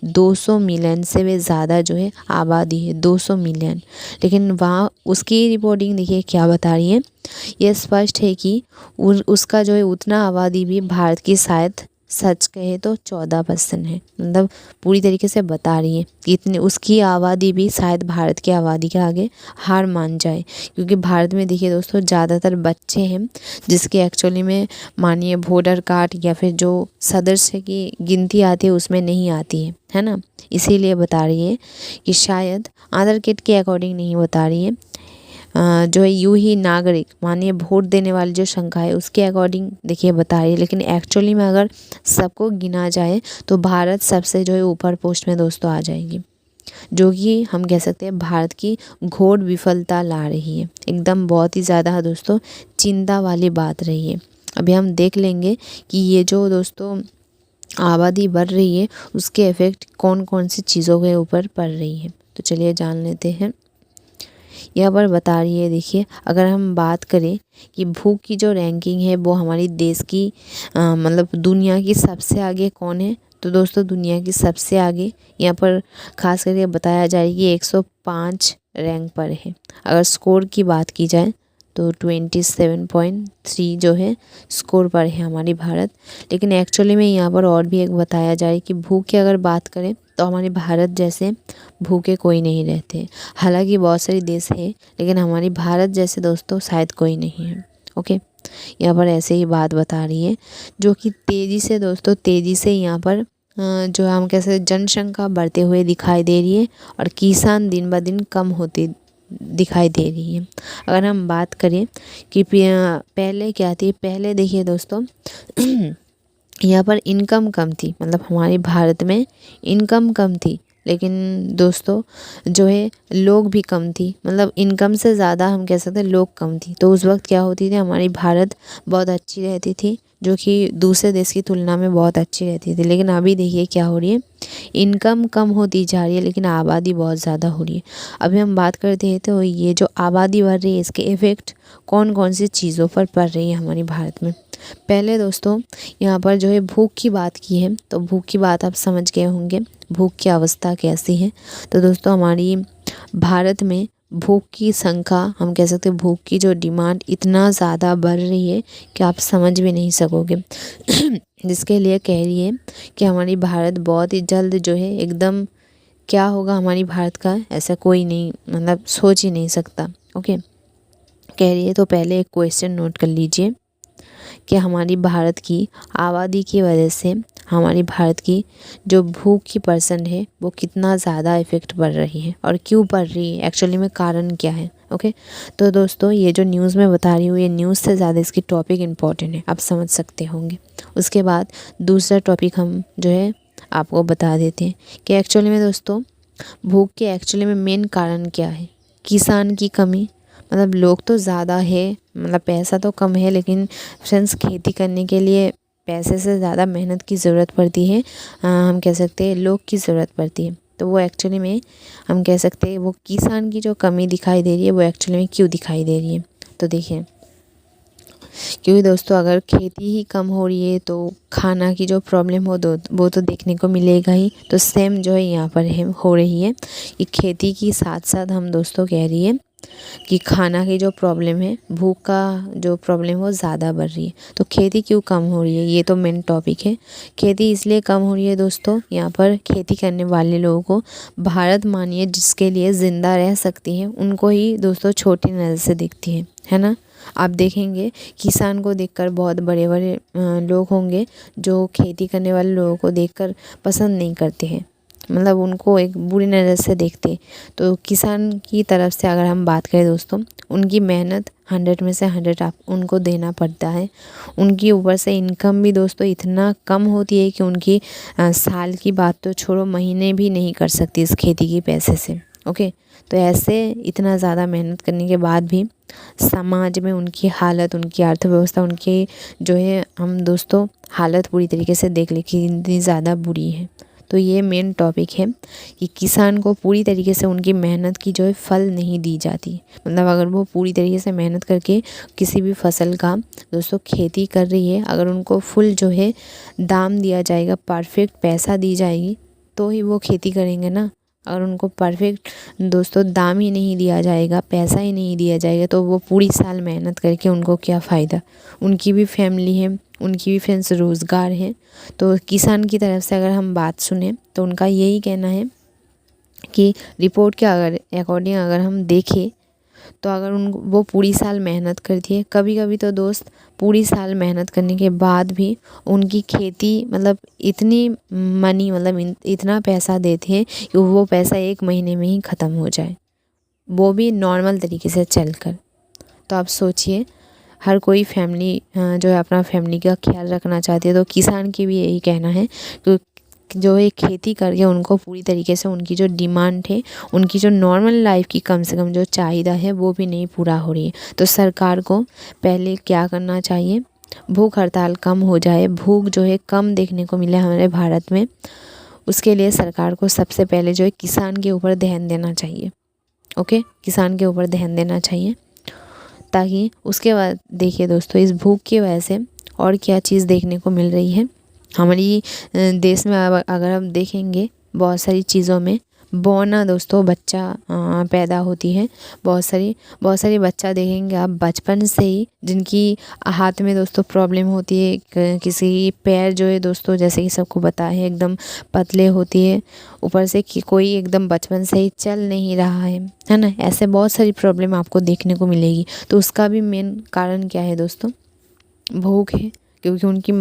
200 मिलियन से भी ज़्यादा जो है आबादी है, 200 मिलियन। लेकिन वहाँ उसकी रिपोर्टिंग देखिए क्या बता रही है, ये स्पष्ट है कि उसका जो है उतना आबादी भी भारत की शायद सच कहे तो 14% है। मतलब पूरी तरीके से बता रही है कि इतनी उसकी आबादी भी शायद भारत की आबादी के आगे हार मान जाए। क्योंकि भारत में देखिए दोस्तों ज़्यादातर बच्चे हैं जिसके एक्चुअली में मानिए वोटर कार्ड या फिर जो सदस्य की गिनती आती है उसमें नहीं आती है ना। इसीलिए बता रही है कि शायद आधार कार्ड के अकॉर्डिंग नहीं बता रही है, जो है यूं ही नागरिक मानिए वोट देने वाली जो संख्या है उसके अकॉर्डिंग देखिए बता रही है। लेकिन एक्चुअली में अगर सबको गिना जाए तो भारत सबसे जो है ऊपर पोस्ट में दोस्तों आ जाएगी, जो कि हम कह सकते हैं भारत की घोर विफलता ला रही है। एकदम बहुत ही ज़्यादा दोस्तों चिंता वाली बात रही है। अभी हम देख लेंगे कि ये जो दोस्तों आबादी बढ़ रही है उसके इफ़ेक्ट कौन कौन सी चीज़ों के ऊपर पड़ रही है। तो चलिए जान लेते हैं। यहाँ पर बता रही है देखिए अगर हम बात करें कि भूख की जो रैंकिंग है वो हमारी देश की मतलब दुनिया की सबसे आगे कौन है, तो दोस्तों दुनिया की सबसे आगे यहाँ पर खास करके बताया जा रहा है कि 105 रैंक पर है। अगर स्कोर की बात की जाए तो 27.3 जो है स्कोर पर है हमारी भारत। लेकिन एक्चुअली में यहाँ पर और भी एक बताया जाए कि भूख की अगर बात करें तो हमारे भारत जैसे भूखे कोई नहीं रहते। हालांकि बहुत सारे देश हैं लेकिन हमारी भारत जैसे दोस्तों शायद कोई नहीं है। ओके, यहाँ पर ऐसे ही बात बता रही है जो कि तेज़ी से दोस्तों तेज़ी से यहाँ पर जो हम कैसे जनसंख्या बढ़ते हुए दिखाई दे रही है और किसान दिन ब दिन कम होते दिखाई दे रही है। अगर हम बात करें कि पहले क्या थी, पहले देखिए दोस्तों यहाँ पर इनकम कम थी, मतलब हमारे भारत में इनकम कम थी लेकिन दोस्तों जो है लोग भी कम थी, मतलब इनकम से ज़्यादा हम कह सकते हैं लोग कम थी। तो उस वक्त क्या होती थी, हमारी भारत बहुत अच्छी रहती थी जो कि दूसरे देश की तुलना में बहुत अच्छी रहती थी। लेकिन अभी देखिए क्या हो रही है, इनकम कम होती जा रही है लेकिन आबादी बहुत ज़्यादा हो रही है। अभी हम बात करते हैं तो ये जो आबादी बढ़ रही है इसके इफ़ेक्ट कौन कौन सी चीज़ों पर पड़ रही है हमारी भारत में। पहले दोस्तों यहाँ पर जो है भूख की बात की है, तो भूख की बात आप समझ गए होंगे भूख की अवस्था कैसी है। तो दोस्तों हमारी भारत में भूख की संख्या, हम कह सकते हैं भूख की जो डिमांड इतना ज़्यादा बढ़ रही है कि आप समझ भी नहीं सकोगे जिसके लिए कह रही है कि हमारी भारत बहुत ही जल्द जो है एकदम क्या होगा हमारी भारत का, ऐसा कोई नहीं मतलब सोच ही नहीं सकता। ओके, कह रही है। तो पहले एक क्वेश्चन नोट कर लीजिए कि हमारी भारत की आबादी की वजह से हमारी भारत की जो भूख की परसेंट है वो कितना ज़्यादा इफ़ेक्ट पड़ रही है और क्यों पड़ रही है, एक्चुअली में कारण क्या है। ओके, तो दोस्तों ये जो न्यूज़ मैं बता रही हूँ ये न्यूज़ से ज़्यादा इसकी टॉपिक इम्पॉर्टेंट है, आप समझ सकते होंगे। उसके बाद दूसरा टॉपिक हम जो है आपको बता देते हैं कि एक्चुअली में दोस्तों भूख के एक्चुअली में मेन कारण क्या है। किसान की कमी, मतलब लोग तो ज़्यादा है, मतलब पैसा तो कम है लेकिन फ्रेंड्स खेती करने के लिए पैसे से ज़्यादा मेहनत की ज़रूरत पड़ती है, हम कह सकते हैं लोग की ज़रूरत पड़ती है। तो वो एक्चुअली में हम कह सकते हैं वो किसान की जो कमी दिखाई दे रही है वो एक्चुअली में क्यों दिखाई दे रही है। तो देखिए क्योंकि दोस्तों अगर खेती ही कम हो रही है तो खाना की जो प्रॉब्लम वो तो देखने को मिलेगा ही। तो सेम जो है यहाँ पर है हो रही है कि खेती की साथ साथ हम दोस्तों कह रही है कि खाना की जो प्रॉब्लम है, भूख का जो प्रॉब्लम है वो ज़्यादा बढ़ रही है। तो खेती क्यों कम हो रही है, ये तो मेन टॉपिक है। खेती इसलिए कम हो रही है दोस्तों, यहाँ पर खेती करने वाले लोगों को भारत मानिए जिसके लिए ज़िंदा रह सकती है उनको ही दोस्तों छोटी नज़र से दिखती है ना। आप देखेंगे किसान को देखकर बहुत बड़े बड़े लोग होंगे जो खेती करने वाले लोगों को देखकर पसंद नहीं करते हैं, मतलब उनको एक बुरी नज़र से देखते। तो किसान की तरफ से अगर हम बात करें दोस्तों, उनकी मेहनत 100 में से 100 आप उनको देना पड़ता है। उनकी ऊपर से इनकम भी दोस्तों इतना कम होती है कि उनकी साल की बात तो छोड़ो महीने भी नहीं कर सकती इस खेती की पैसे से। ओके, तो ऐसे इतना ज़्यादा मेहनत करने के बाद भी समाज में उनकी हालत, उनकी अर्थव्यवस्था, उनकी जो है हम दोस्तों हालत पूरी तरीके से देख ले कि इतनी ज़्यादा बुरी है। तो ये मेन टॉपिक है कि किसान को पूरी तरीके से उनकी मेहनत की जो है फल नहीं दी जाती। मतलब अगर वो पूरी तरीके से मेहनत करके किसी भी फसल का दोस्तों खेती कर रही है, अगर उनको फुल जो है दाम दिया जाएगा, परफेक्ट पैसा दी जाएगी तो ही वो खेती करेंगे ना। अगर उनको परफेक्ट दोस्तों दाम ही नहीं दिया जाएगा, पैसा ही नहीं दिया जाएगा तो वो पूरी साल मेहनत करके उनको क्या फ़ायदा। उनकी भी फैमिली है, उनकी भी फ्रेंड्स रोज़गार है। तो किसान की तरफ से अगर हम बात सुने तो उनका यही कहना है कि रिपोर्ट के अकॉर्डिंग अगर हम देखें तो अगर वो पूरी साल मेहनत करती है, कभी कभी तो दोस्त पूरी साल मेहनत करने के बाद भी उनकी खेती मतलब इतनी मनी मतलब इतना पैसा देते हैं कि वो पैसा 1 महीने में ही ख़त्म हो जाए, वो भी नॉर्मल तरीके से चलकर। तो आप सोचिए हर कोई फैमिली जो है अपना फैमिली का ख्याल रखना चाहती है, तो किसान की भी यही कहना है कि जो है खेती करके उनको पूरी तरीके से उनकी जो डिमांड है, उनकी जो नॉर्मल लाइफ की कम से कम जो चाहिदा है वो भी नहीं पूरा हो रही है। तो सरकार को पहले क्या करना चाहिए, भूख हड़ताल कम हो जाए, भूख जो है कम देखने को मिले हमारे भारत में, उसके लिए सरकार को सबसे पहले जो है किसान के ऊपर ध्यान देना चाहिए। ओके, किसान के ऊपर ध्यान देना चाहिए ताकि उसके बाद देखिए दोस्तों इस भूख की वजह से और क्या चीज़ देखने को मिल रही है हमारी देश में। अगर हम देखेंगे बहुत सारी चीज़ों में बौना दोस्तों बच्चा पैदा होती है। बहुत सारी बच्चा देखेंगे आप बचपन से ही जिनकी हाथ में दोस्तों प्रॉब्लम होती है, किसी पैर जो है दोस्तों जैसे कि सबको पता है एकदम पतले होती है, ऊपर से कि कोई एकदम बचपन से ही चल नहीं रहा है ना। ऐसे बहुत सारी प्रॉब्लम आपको देखने को मिलेगी। तो उसका भी मेन कारण क्या है दोस्तों? भूख है, क्योंकि उनकी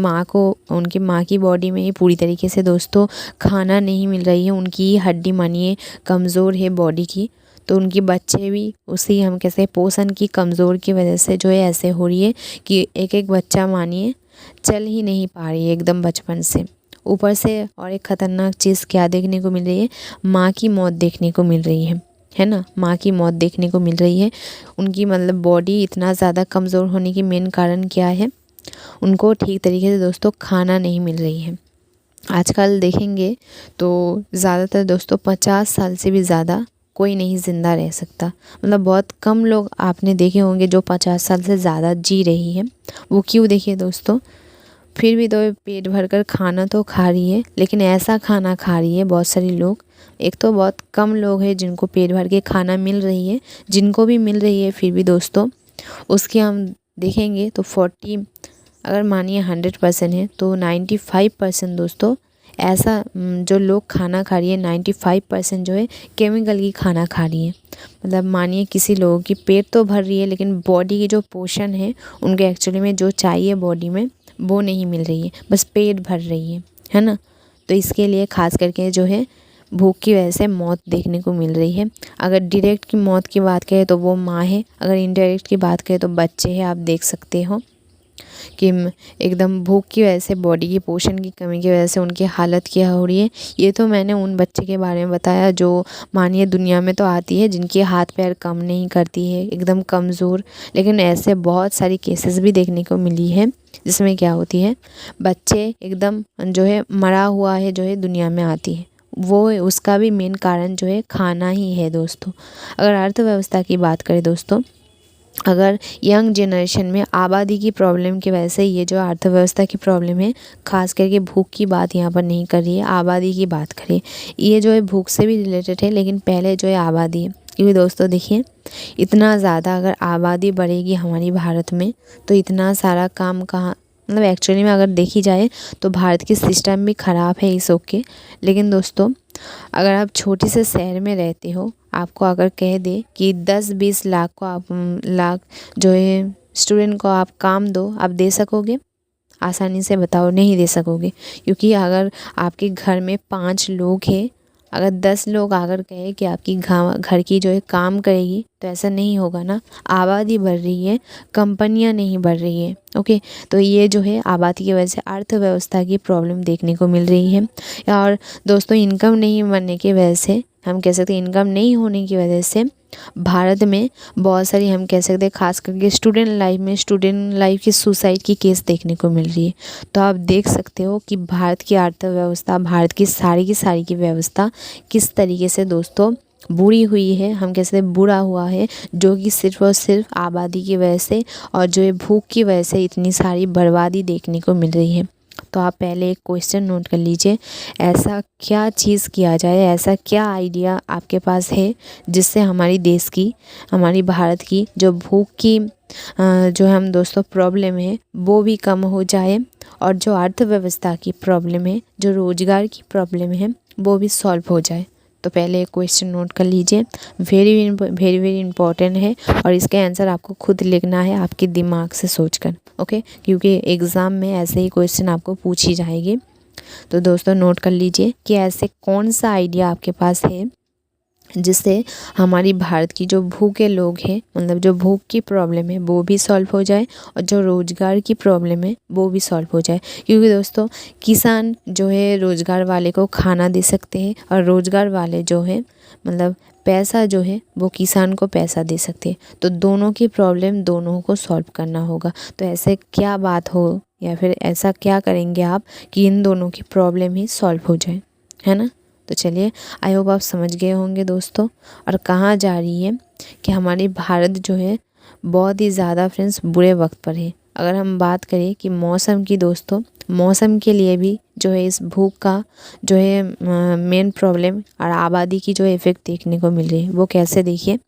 माँ की बॉडी में ही पूरी तरीके से दोस्तों खाना नहीं मिल रही है। उनकी हड्डी मानिए कमज़ोर है बॉडी की, तो उनके बच्चे भी उसी हम कैसे पोषण की कमज़ोर की वजह से जो है ऐसे हो रही है कि एक एक बच्चा मानिए चल ही नहीं पा रही है एकदम बचपन से। ऊपर से और एक ख़तरनाक चीज़ क्या देखने को मिल रही है? माँ की मौत देखने को मिल रही है ना। माँ की मौत देखने को मिल रही है। उनकी मतलब बॉडी इतना ज़्यादा कमज़ोर होने की मेन कारण क्या है? उनको ठीक तरीके से दोस्तों खाना नहीं मिल रही है। आजकल देखेंगे तो ज़्यादातर दोस्तों 50 साल से भी ज़्यादा कोई नहीं ज़िंदा रह सकता। मतलब बहुत कम लोग आपने देखे होंगे जो 50 साल से ज़्यादा जी रही है। वो क्यों? देखिए दोस्तों, फिर भी तो पेट भर कर खाना तो खा रही है, लेकिन ऐसा खाना खा रही है बहुत सारे लोग। एक तो बहुत कम लोग हैं जिनको पेट भर के खाना मिल रही है, जिनको भी मिल रही है फिर भी दोस्तों उसकी हम देखेंगे तो 40 अगर मानिए 100% है तो 95% दोस्तों ऐसा जो लोग खाना खा रही है 95% जो है केमिकल की खाना खा रही है। मतलब मानिए किसी लोगों की पेट तो भर रही है, लेकिन बॉडी की जो पोषण है उनके एक्चुअली में जो चाहिए बॉडी में वो नहीं मिल रही है, बस पेट भर रही है ना। तो इसके लिए खास करके जो है भूख की वजह से मौत देखने को मिल रही है। अगर डायरेक्ट की मौत की बात करें तो वो माँ है, अगर इनडायरेक्ट की बात करें तो बच्चे हैं। आप देख सकते हो कि एकदम भूख की वजह से बॉडी की पोषण की कमी की वजह से उनकी हालत क्या हो रही है। ये तो मैंने उन बच्चे के बारे में बताया जो मानिए दुनिया में तो आती है, जिनके हाथ पैर काम नहीं करती है, एकदम कमज़ोर। लेकिन ऐसे बहुत सारी केसेस भी देखने को मिली है जिसमें क्या होती है, बच्चे एकदम जो है मरा हुआ है जो है दुनिया में आती है। वो उसका भी मेन कारण जो है खाना ही है दोस्तों। अगर अर्थव्यवस्था की बात करें दोस्तों, अगर यंग जनरेशन में आबादी की प्रॉब्लम की वजह से ये जो अर्थव्यवस्था की प्रॉब्लम है, खास करके भूख की बात यहाँ पर नहीं कर रही है, आबादी की बात करें। ये जो है भूख से भी रिलेटेड है, लेकिन पहले जो है आबादी है। क्योंकि दोस्तों देखिए इतना ज़्यादा अगर आबादी बढ़ेगी हमारी भारत में तो इतना सारा काम कहाँ, मतलब एक्चुअली में अगर देखी जाए तो भारत की सिस्टम भी ख़राब है इस ओके। लेकिन दोस्तों अगर आप छोटे से शहर में रहते हो, आपको अगर कह दे कि 10-20 लाख को आप लाख जो है स्टूडेंट को आप काम दो, आप दे सकोगे? आसानी से बताओ, नहीं दे सकोगे। क्योंकि अगर आपके घर में 5 लोग हैं, अगर 10 लोग आकर कहे कि आपकी घर की जो है काम करेगी तो ऐसा नहीं होगा ना। आबादी बढ़ रही है, कंपनियां नहीं बढ़ रही है। ओके, तो ये जो है आबादी की वजह से अर्थव्यवस्था की प्रॉब्लम देखने को मिल रही है। और दोस्तों इनकम नहीं बनने की वजह से, हम कह सकते हैं इनकम नहीं होने की वजह से भारत में बहुत सारी हम कह सकते हैं खास करके स्टूडेंट लाइफ की सुसाइड की केस देखने को मिल रही है। तो आप देख सकते हो कि भारत की अर्थव्यवस्था, भारत की सारी की व्यवस्था किस तरीके से दोस्तों बुरी हुई है, हम कह सकते हैं बुरा हुआ है, जो कि सिर्फ और सिर्फ आबादी की वजह से और जो है भूख की वजह से इतनी सारी बर्बादी देखने को मिल रही है। तो आप पहले एक क्वेश्चन नोट कर लीजिए, ऐसा क्या चीज़ किया जाए, ऐसा क्या आइडिया आपके पास है जिससे हमारी देश की, हमारी भारत की जो भूख की जो हम दोस्तों प्रॉब्लम है वो भी कम हो जाए, और जो अर्थव्यवस्था की प्रॉब्लम है, जो रोज़गार की प्रॉब्लम है वो भी सॉल्व हो जाए। तो पहले एक क्वेश्चन नोट कर लीजिए, वेरी इंपॉर्टेंट है, और इसका आंसर आपको खुद लिखना है आपके दिमाग से सोचकर। ओके, क्योंकि एग्ज़ाम में ऐसे ही क्वेश्चन आपको पूछी जाएगी। तो दोस्तों नोट कर लीजिए कि ऐसे कौन सा आइडिया आपके पास है जिससे हमारी भारत की जो भूखे लोग हैं, मतलब जो भूख की प्रॉब्लम है वो भी सॉल्व हो जाए, और जो रोज़गार की प्रॉब्लम है वो भी सॉल्व हो जाए। क्योंकि दोस्तों किसान जो है रोज़गार वाले को खाना दे सकते हैं, और रोज़गार वाले जो है मतलब पैसा जो है वो किसान को पैसा दे सकते हैं। तो दोनों की प्रॉब्लम दोनों को सॉल्व करना होगा। तो ऐसे क्या बात हो, या फिर ऐसा क्या करेंगे आप कि इन दोनों की प्रॉब्लम ही सॉल्व हो जाए, है ना। तो चलिए, आई होप आप समझ गए होंगे दोस्तों। और कहाँ जा रही है कि हमारी भारत जो है बहुत ही ज़्यादा फ्रेंड्स बुरे वक्त पर है। अगर हम बात करें कि मौसम की दोस्तों, मौसम के लिए भी जो है इस भूख का जो है मेन प्रॉब्लम और आबादी की जो इफ़ेक्ट देखने को मिल रही है। वो कैसे देखिए,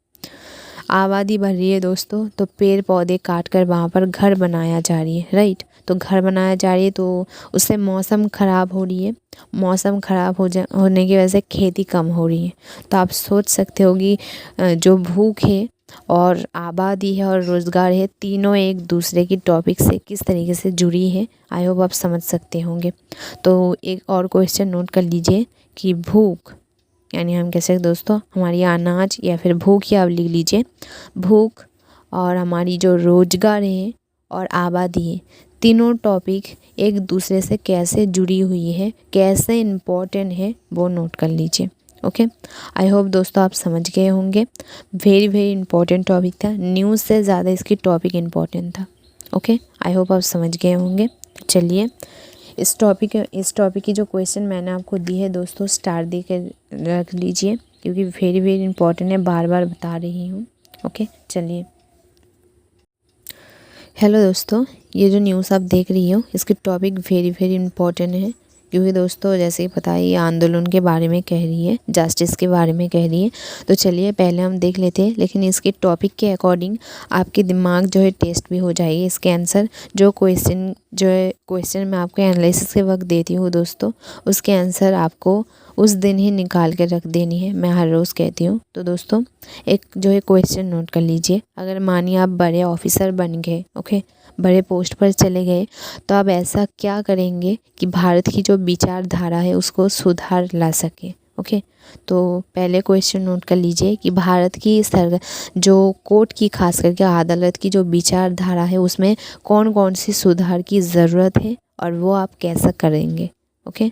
आबादी बढ़ रही है दोस्तों, तो पेड़ पौधे काट कर वहाँ पर घर बनाया जा रही है, राइट। तो घर बनाया जा रही है तो उससे मौसम ख़राब हो रही है। मौसम ख़राब होने की वजह से खेती कम हो रही है। तो आप सोच सकते हो कि जो भूख है और आबादी है और रोज़गार है, तीनों एक दूसरे की टॉपिक से किस तरीके से जुड़ी है। आई होप आप समझ सकते होंगे। तो एक और क्वेश्चन नोट कर लीजिए कि भूख, यानी हम कह सकते दोस्तों हमारी अनाज या फिर भूख, या आप लिख लीजिए भूख और हमारी जो रोजगार है और आबादी है, तीनों टॉपिक एक दूसरे से कैसे जुड़ी हुई है, कैसे इम्पोर्टेंट है, वो नोट कर लीजिए। ओके, आई होप दोस्तों आप समझ गए होंगे। वेरी वेरी इंपॉर्टेंट टॉपिक था, न्यूज़ से ज़्यादा इसकी टॉपिक इम्पॉर्टेंट था। ओके, आई होप आप समझ गए होंगे। चलिए इस टॉपिक की जो क्वेश्चन मैंने आपको दी है दोस्तों, स्टार दे कर रख लीजिए, क्योंकि वेरी वेरी इंपॉर्टेंट है, बार बार बता रही हूँ। ओके, चलिए। हेलो दोस्तों, ये जो न्यूज़ आप देख रही हो इसकी टॉपिक वेरी वेरी इंपॉर्टेंट है, क्योंकि दोस्तों जैसे ही पता है ये आंदोलन के बारे में कह रही है, जस्टिस के बारे में कह रही है। तो चलिए पहले हम देख लेते हैं, लेकिन इसके टॉपिक के अकॉर्डिंग आपके दिमाग जो है टेस्ट भी हो जाएगी। इसके आंसर जो क्वेश्चन मैं आपको एनालिसिस के वक्त देती हूँ दोस्तों, उसके आंसर आपको उस दिन ही निकाल कर रख देनी है, मैं हर रोज़ कहती हूँ। तो दोस्तों एक जो है क्वेश्चन नोट कर लीजिए, अगर मानिए आप बड़े ऑफिसर बन गए, ओके, बड़े पोस्ट पर चले गए, तो आप ऐसा क्या करेंगे कि भारत की जो विचारधारा है उसको सुधार ला सके। ओके, तो पहले क्वेश्चन नोट कर लीजिए कि भारत की जो कोर्ट की, खास करके अदालत की जो विचारधारा है उसमें कौन कौन सी सुधार की ज़रूरत है और वो आप कैसा करेंगे। ओके,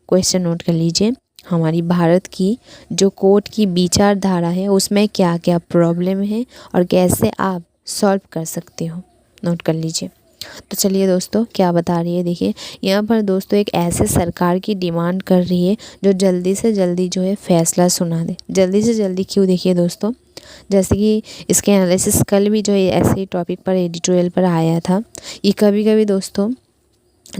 क्वेश्चन नोट कर लीजिए, हमारी भारत की जो कोर्ट की विचारधारा है उसमें क्या क्या प्रॉब्लम है और कैसे आप सॉल्व कर सकते हो, नोट कर लीजिए। तो चलिए दोस्तों क्या बता रही है, देखिए यहाँ पर दोस्तों एक ऐसे सरकार की डिमांड कर रही है जो जल्दी से जल्दी जो है फैसला सुना दे। जल्दी से जल्दी क्यों, देखिए दोस्तों, जैसे कि इसके एनालिसिस कल भी जो है ऐसे ही टॉपिक पर एडिटोरियल पर आया था। ये कभी कभी दोस्तों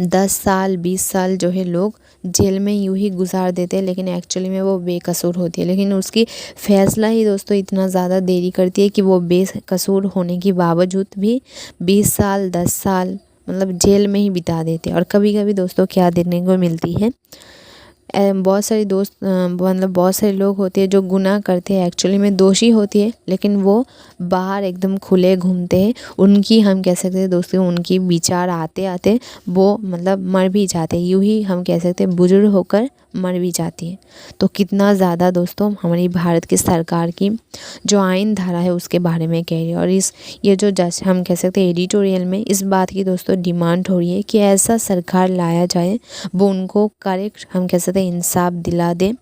10 साल 20 साल जो है लोग जेल में यूं ही गुजार देते हैं, लेकिन एक्चुअली में वो बेकसूर होती है, लेकिन उसकी फैसला ही दोस्तों इतना ज़्यादा देरी करती है कि वो बेकसूर होने के बावजूद भी 20 साल 10 साल मतलब जेल में ही बिता देते हैं। और कभी कभी दोस्तों क्या देखने को मिलती है, बहुत सारे मतलब बहुत सारे लोग होते हैं जो गुनाह करते हैं, एक्चुअली में दोषी होती है, लेकिन वो बाहर एकदम खुले घूमते हैं। उनकी हम कह सकते हैं दोस्तों, उनकी विचार आते आते वो मतलब मर भी जाते हैं, यूँ ही हम कह सकते हैं बुजुर्ग होकर मर भी जाती है। तो कितना ज़्यादा दोस्तों हमारी भारत की सरकार की जो आईन धारा है उसके बारे में कह रही है। और ये जो हम कह सकते हैं एडिटोरियल में इस बात की दोस्तों डिमांड हो रही है कि ऐसा सरकार लाया जाए वो उनको करेक्ट हम कह सकते हैं इंसाफ दिला दे,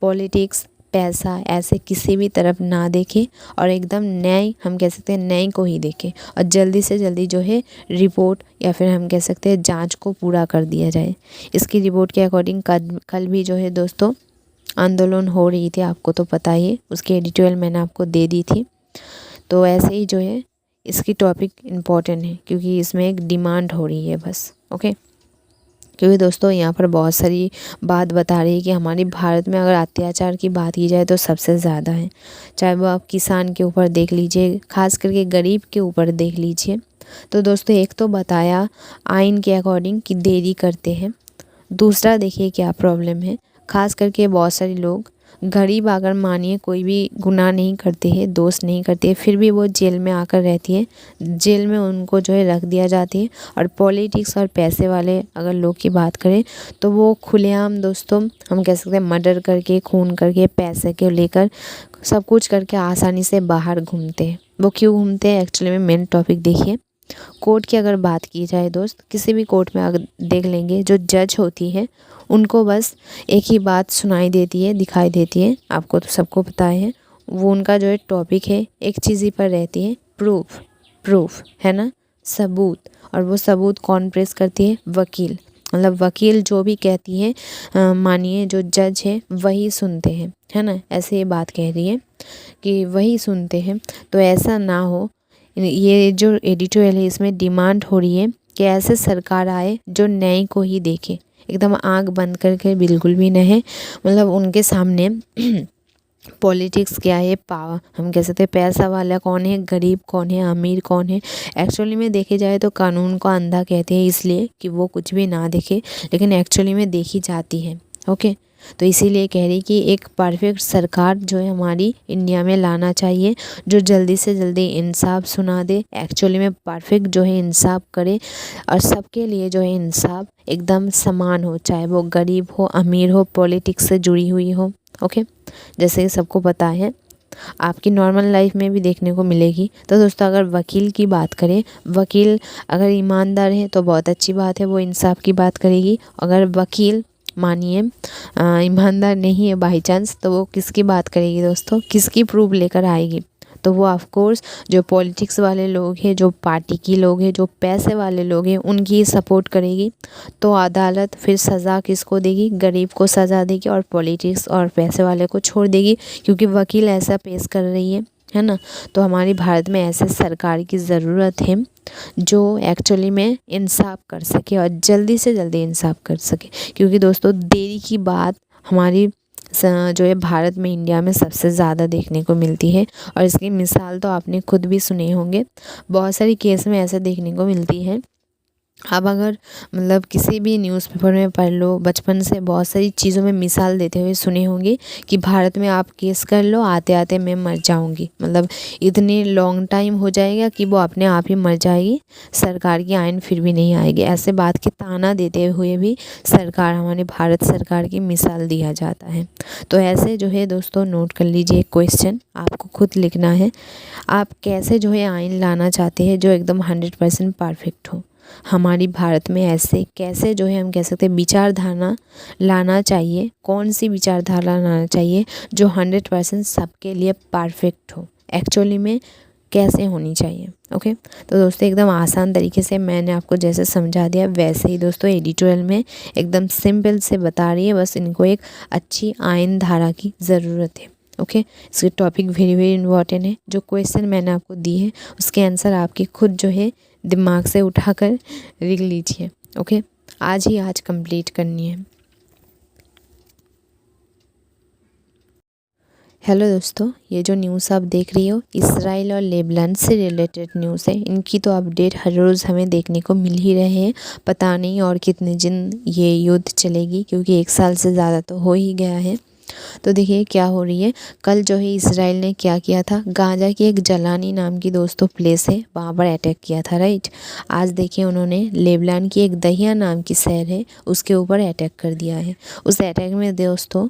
पॉलिटिक्स पैसा ऐसे किसी भी तरफ ना देखे और एकदम न्याय हम कह सकते हैं न्याय को ही देखे, और जल्दी से जल्दी जो है रिपोर्ट या फिर हम कह सकते हैं जांच को पूरा कर दिया जाए। इसकी रिपोर्ट के अकॉर्डिंग कल भी जो है दोस्तों आंदोलन हो रही थी, आपको तो पता ही है, उसकी एडिटोरियल मैंने आपको दे दी थी। तो ऐसे ही जो है इसकी टॉपिक इम्पॉर्टेंट है, क्योंकि इसमें एक डिमांड हो रही है बस। ओके, क्योंकि दोस्तों यहाँ पर बहुत सारी बात बता रही है कि हमारे भारत में अगर अत्याचार की बात की जाए तो सबसे ज़्यादा है, चाहे वो आप किसान के ऊपर देख लीजिए, खास करके गरीब के ऊपर देख लीजिए। तो दोस्तों एक तो बताया आइन के अकॉर्डिंग कि देरी करते हैं, दूसरा देखिए क्या प्रॉब्लम है, खास करके बहुत सारे लोग गरीब अगर मानिए कोई भी गुनाह नहीं करते हैं, दोष नहीं करते हैं, फिर भी वो जेल में आकर रहती है, जेल में उनको जो है रख दिया जाती है। और पॉलिटिक्स और पैसे वाले अगर लोग की बात करें तो वो खुलेआम दोस्तों हम कह सकते हैं मर्डर करके, खून करके, पैसे के लेकर सब कुछ करके आसानी से बाहर घूमते हैं। वो क्यों घूमते हैं, एक्चुअली में मेन टॉपिक देखिए, कोर्ट की अगर बात की जाए दोस्त, किसी भी कोर्ट में अगर देख लेंगे जो जज होती है उनको बस एक ही बात सुनाई देती है, दिखाई देती है, आपको तो सबको पता है। वो उनका जो है टॉपिक है एक चीज़ ही पर रहती है, प्रूफ है ना, सबूत। और वो सबूत कौन प्रेस करती है, वकील, मतलब वकील जो भी कहती है मानिए जो जज है वही सुनते हैं, है ना, ऐसे ये बात कह रही है कि वही सुनते हैं। तो ऐसा ना हो, ये जो एडिटोरियल है इसमें डिमांड हो रही है कि ऐसे सरकार आए जो न्याय को ही देखे, एकदम आंख बंद करके बिल्कुल भी नहीं, मतलब उनके सामने पॉलिटिक्स क्या है, पावर हम कह सकते हैं, पैसा वाला कौन है, गरीब कौन है, अमीर कौन है। एक्चुअली में देखे जाए तो कानून को अंधा कहते हैं इसलिए कि वो कुछ भी ना देखे, लेकिन एक्चुअली में देखी जाती है। ओके, तो इसीलिए कह रही कि एक परफेक्ट सरकार जो है हमारी इंडिया में लाना चाहिए, जो जल्दी से जल्दी इंसाफ सुना दे, एक्चुअली में परफेक्ट जो है इंसाफ करे और सबके लिए जो है इंसाफ एकदम समान हो, चाहे वो गरीब हो, अमीर हो, पॉलिटिक्स से जुड़ी हुई हो। ओके, जैसे सबको पता है, आपकी नॉर्मल लाइफ में भी देखने को मिलेगी। तो दोस्तों अगर वकील की बात करें, वकील अगर ईमानदार है तो बहुत अच्छी बात है, वो इंसाफ की बात करेगी। अगर वकील मानिए ईमानदार नहीं है बाई चांस, तो वो किसकी बात करेगी दोस्तों, किसकी प्रूफ लेकर आएगी? तो वो ऑफ कोर्स जो पॉलिटिक्स वाले लोग हैं, जो पार्टी की लोग हैं, जो पैसे वाले लोग हैं, उनकी सपोर्ट करेगी। तो अदालत फिर सज़ा किसको देगी? गरीब को सज़ा देगी और पॉलिटिक्स और पैसे वाले को छोड़ देगी, क्योंकि वकील ऐसा पेश कर रही है ना। तो हमारी भारत में ऐसे सरकार की ज़रूरत है जो एक्चुअली में इंसाफ कर सके और जल्दी से जल्दी इंसाफ कर सके, क्योंकि दोस्तों देरी की बात हमारी जो है भारत में, इंडिया में सबसे ज़्यादा देखने को मिलती है। और इसकी मिसाल तो आपने खुद भी सुने होंगे, बहुत सारी केस में ऐसे देखने को मिलती है। अब अगर मतलब किसी भी न्यूज़पेपर में पढ़ लो, बचपन से बहुत सारी चीज़ों में मिसाल देते हुए सुने होंगे कि भारत में आप केस कर लो, आते आते मैं मर जाऊंगी, मतलब इतनी लॉन्ग टाइम हो जाएगा कि वो अपने आप ही मर जाएगी, सरकार की आयन फिर भी नहीं आएगी। ऐसे बात की ताना देते हुए भी सरकार, हमारे भारत सरकार की मिसाल दिया जाता है। तो ऐसे जो है दोस्तों नोट कर लीजिए, क्वेश्चन आपको खुद लिखना है, आप कैसे जो है आयन लाना चाहते हैं जो एकदम 100% परफेक्ट हो। हमारी भारत में ऐसे कैसे जो है हम कह सकते हैं विचारधारा लाना चाहिए, कौन सी विचारधारा लाना चाहिए जो 100% सबके लिए परफेक्ट हो, एक्चुअली में कैसे होनी चाहिए। ओके, तो दोस्तों एकदम आसान तरीके से मैंने आपको जैसे समझा दिया वैसे ही दोस्तों एडिटोरियल में एकदम सिंपल से बता रही है, बस इनको एक अच्छी आयन धारा की ज़रूरत है। ओके, इसके टॉपिक वेरी वेरी इंपॉर्टेंट है। जो क्वेश्चन मैंने आपको दिए हैं उसके आंसर आपके खुद जो है दिमाग से उठाकर लिख लीजिए। ओके, आज कंप्लीट करनी है। हेलो दोस्तों, ये जो न्यूज़ आप देख रही हो इसराइल और लेबनान से रिलेटेड न्यूज़ है। इनकी तो अपडेट हर रोज़ हमें देखने को मिल ही रहे हैं। पता नहीं और कितने दिन ये युद्ध चलेगी, क्योंकि 1 साल से ज़्यादा तो हो ही गया है। तो देखिए क्या हो रही है, कल जो है इसराइल ने क्या किया था, गाज़ा की एक जलानी नाम की दोस्तों प्लेस है, वहाँ पर अटैक किया था, राइट। आज देखिए उन्होंने लेबनान की एक दहिया नाम की शहर है उसके ऊपर अटैक कर दिया है। उस अटैक में दोस्तों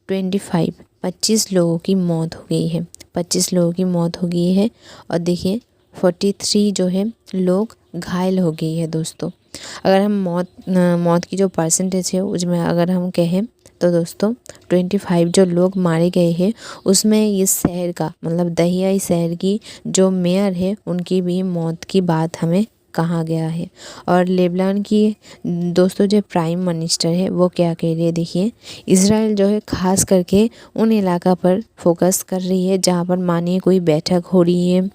25 लोगों की मौत हो गई है, 25 लोगों की मौत हो गई है। और देखिए 43 जो है लोग घायल हो गई है दोस्तों। अगर हम मौत की जो परसेंटेज है उसमें अगर हम कहें तो दोस्तों 25 जो लोग मारे गए हैं उसमें इस शहर का मतलब दहिया शहर की जो मेयर है उनकी भी मौत की बात हमें कहा गया है। और लेबनान की दोस्तों जो प्राइम मिनिस्टर है वो क्या कह रही है, देखिए इसराइल जो है खास करके उन इलाका पर फोकस कर रही है जहाँ पर मानिए कोई बैठक हो रही है,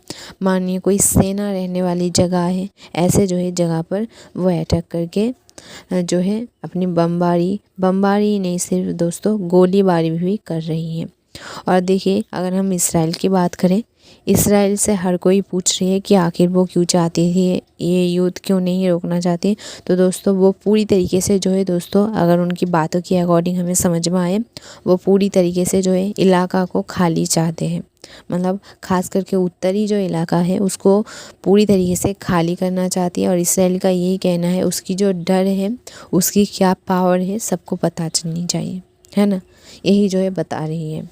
मानिए कोई सेना रहने वाली जगह है, ऐसे जो है जगह पर वो अटैक करके जो है अपनी बमबारी नहीं सिर्फ दोस्तों गोलीबारी भी कर रही है। और देखिए अगर हम इसराइल की बात करें, इसराइल से हर कोई पूछ रही है कि आखिर वो क्यों चाहती थी ये युद्ध, क्यों नहीं रोकना चाहती। तो दोस्तों वो पूरी तरीके से जो है दोस्तों अगर उनकी बातों की अकॉर्डिंग हमें समझ में आए, वो पूरी तरीके से जो है इलाका को खाली चाहते हैं, मतलब खास करके उत्तरी जो इलाका है उसको पूरी तरीके से खाली करना चाहती है। और इसराइल का यही कहना है, उसकी जो डर है, उसकी क्या पावर है सबको पता चलनी चाहिए, है ना, यही जो है बता रही है।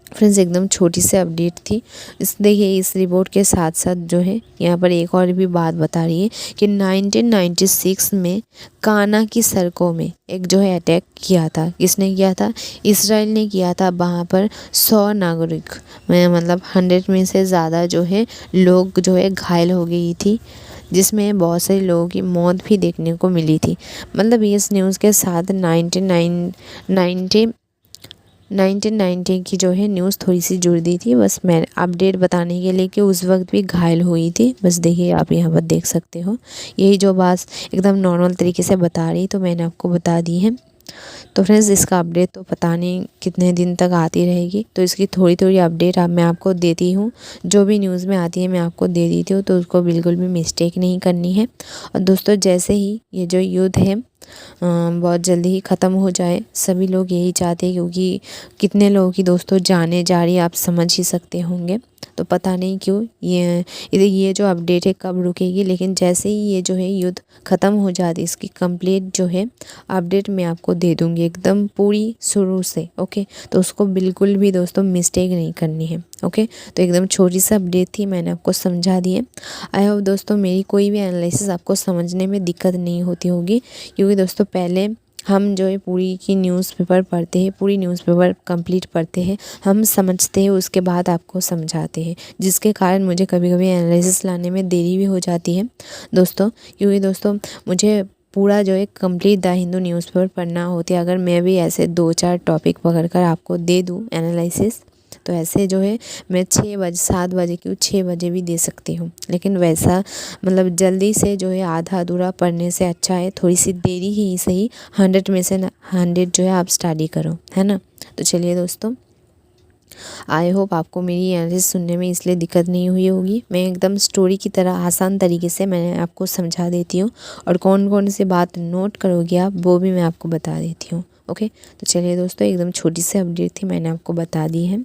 फ्रेंड्स एकदम छोटी सी अपडेट थी। देखिए इस रिपोर्ट के साथ साथ जो है यहाँ पर एक और भी बात बता रही है कि 1996 में काना की सड़कों में एक जो है अटैक किया था। किसने किया था? इसराइल ने किया था। वहाँ पर 100 नागरिक में मतलब 100 में से ज़्यादा जो है लोग जो है घायल हो गई थी, जिसमें बहुत सारे लोगों की मौत भी देखने को मिली थी। मतलब इस न्यूज़ के साथ 1990 की जो है न्यूज़ थोड़ी सी जुड़ दी थी, बस मैं अपडेट बताने के लिए कि उस वक्त भी घायल हुई थी। बस देखिए आप यहाँ पर देख सकते हो, यही जो बात एकदम नॉर्मल तरीके से बता रही तो मैंने आपको बता दी है। तो फ्रेंड्स इसका अपडेट तो पता नहीं कितने दिन तक आती रहेगी, तो इसकी थोड़ी थोड़ी अपडेट मैं आपको देती हूँ। जो भी न्यूज़ में आती है मैं आपको दे देती हूँ, तो उसको बिल्कुल भी मिस्टेक नहीं करनी है। और दोस्तों जैसे ही ये जो युद्ध है बहुत जल्दी ही ख़त्म हो जाए, सभी लोग यही चाहते हैं, क्योंकि कितने लोगों की दोस्तों जाने जा रही है आप समझ ही सकते होंगे। तो पता नहीं क्यों ये जो अपडेट है कब रुकेगी, लेकिन जैसे ही ये जो है युद्ध ख़त्म हो जाती इसकी कंप्लीट जो है अपडेट मैं आपको दे दूँगी एकदम पूरी शुरू से। ओके, तो उसको बिल्कुल भी दोस्तों मिस्टेक नहीं करनी है। ओके, तो एकदम छोटी सी अपडेट थी, मैंने आपको समझा दिए। आई होप दोस्तों मेरी कोई भी एनालिसिस आपको समझने में दिक्कत नहीं होती होगी, क्योंकि दोस्तों पहले हम जो है पूरी की न्यूज़पेपर पढ़ते हैं, पूरी न्यूज़पेपर कंप्लीट पढ़ते हैं, हम समझते हैं, उसके बाद आपको समझाते हैं, जिसके कारण मुझे कभी कभी एनालिसिस लाने में देरी भी हो जाती है दोस्तों। क्योंकि दोस्तों मुझे पूरा जो है कंप्लीट द हिंदू न्यूज़पेपर पढ़ना होती है। अगर मैं भी ऐसे 2-4 टॉपिक पकड़कर आपको दे दूँ एनालिसिस, तो ऐसे जो है मैं 6 बजे 7 बजे क्यों 6 बजे भी दे सकती हूँ, लेकिन वैसा मतलब जल्दी से जो है आधा अधूरा पढ़ने से अच्छा है थोड़ी सी देरी ही सही 100 में से 100 जो है आप स्टडी करो, है ना। तो चलिए दोस्तों, आई होप आपको मेरी एनालिसिस सुनने में इसलिए दिक्कत नहीं हुई होगी। मैं एकदम स्टोरी की तरह आसान तरीके से मैंने आपको समझा देती हूँ, और कौन कौन सी बात नोट करोगे आप वो भी मैं आपको बता देती हूँ। ओके, तो चलिए दोस्तों एकदम छोटी सी अपडेट थी, मैंने आपको बता दी है।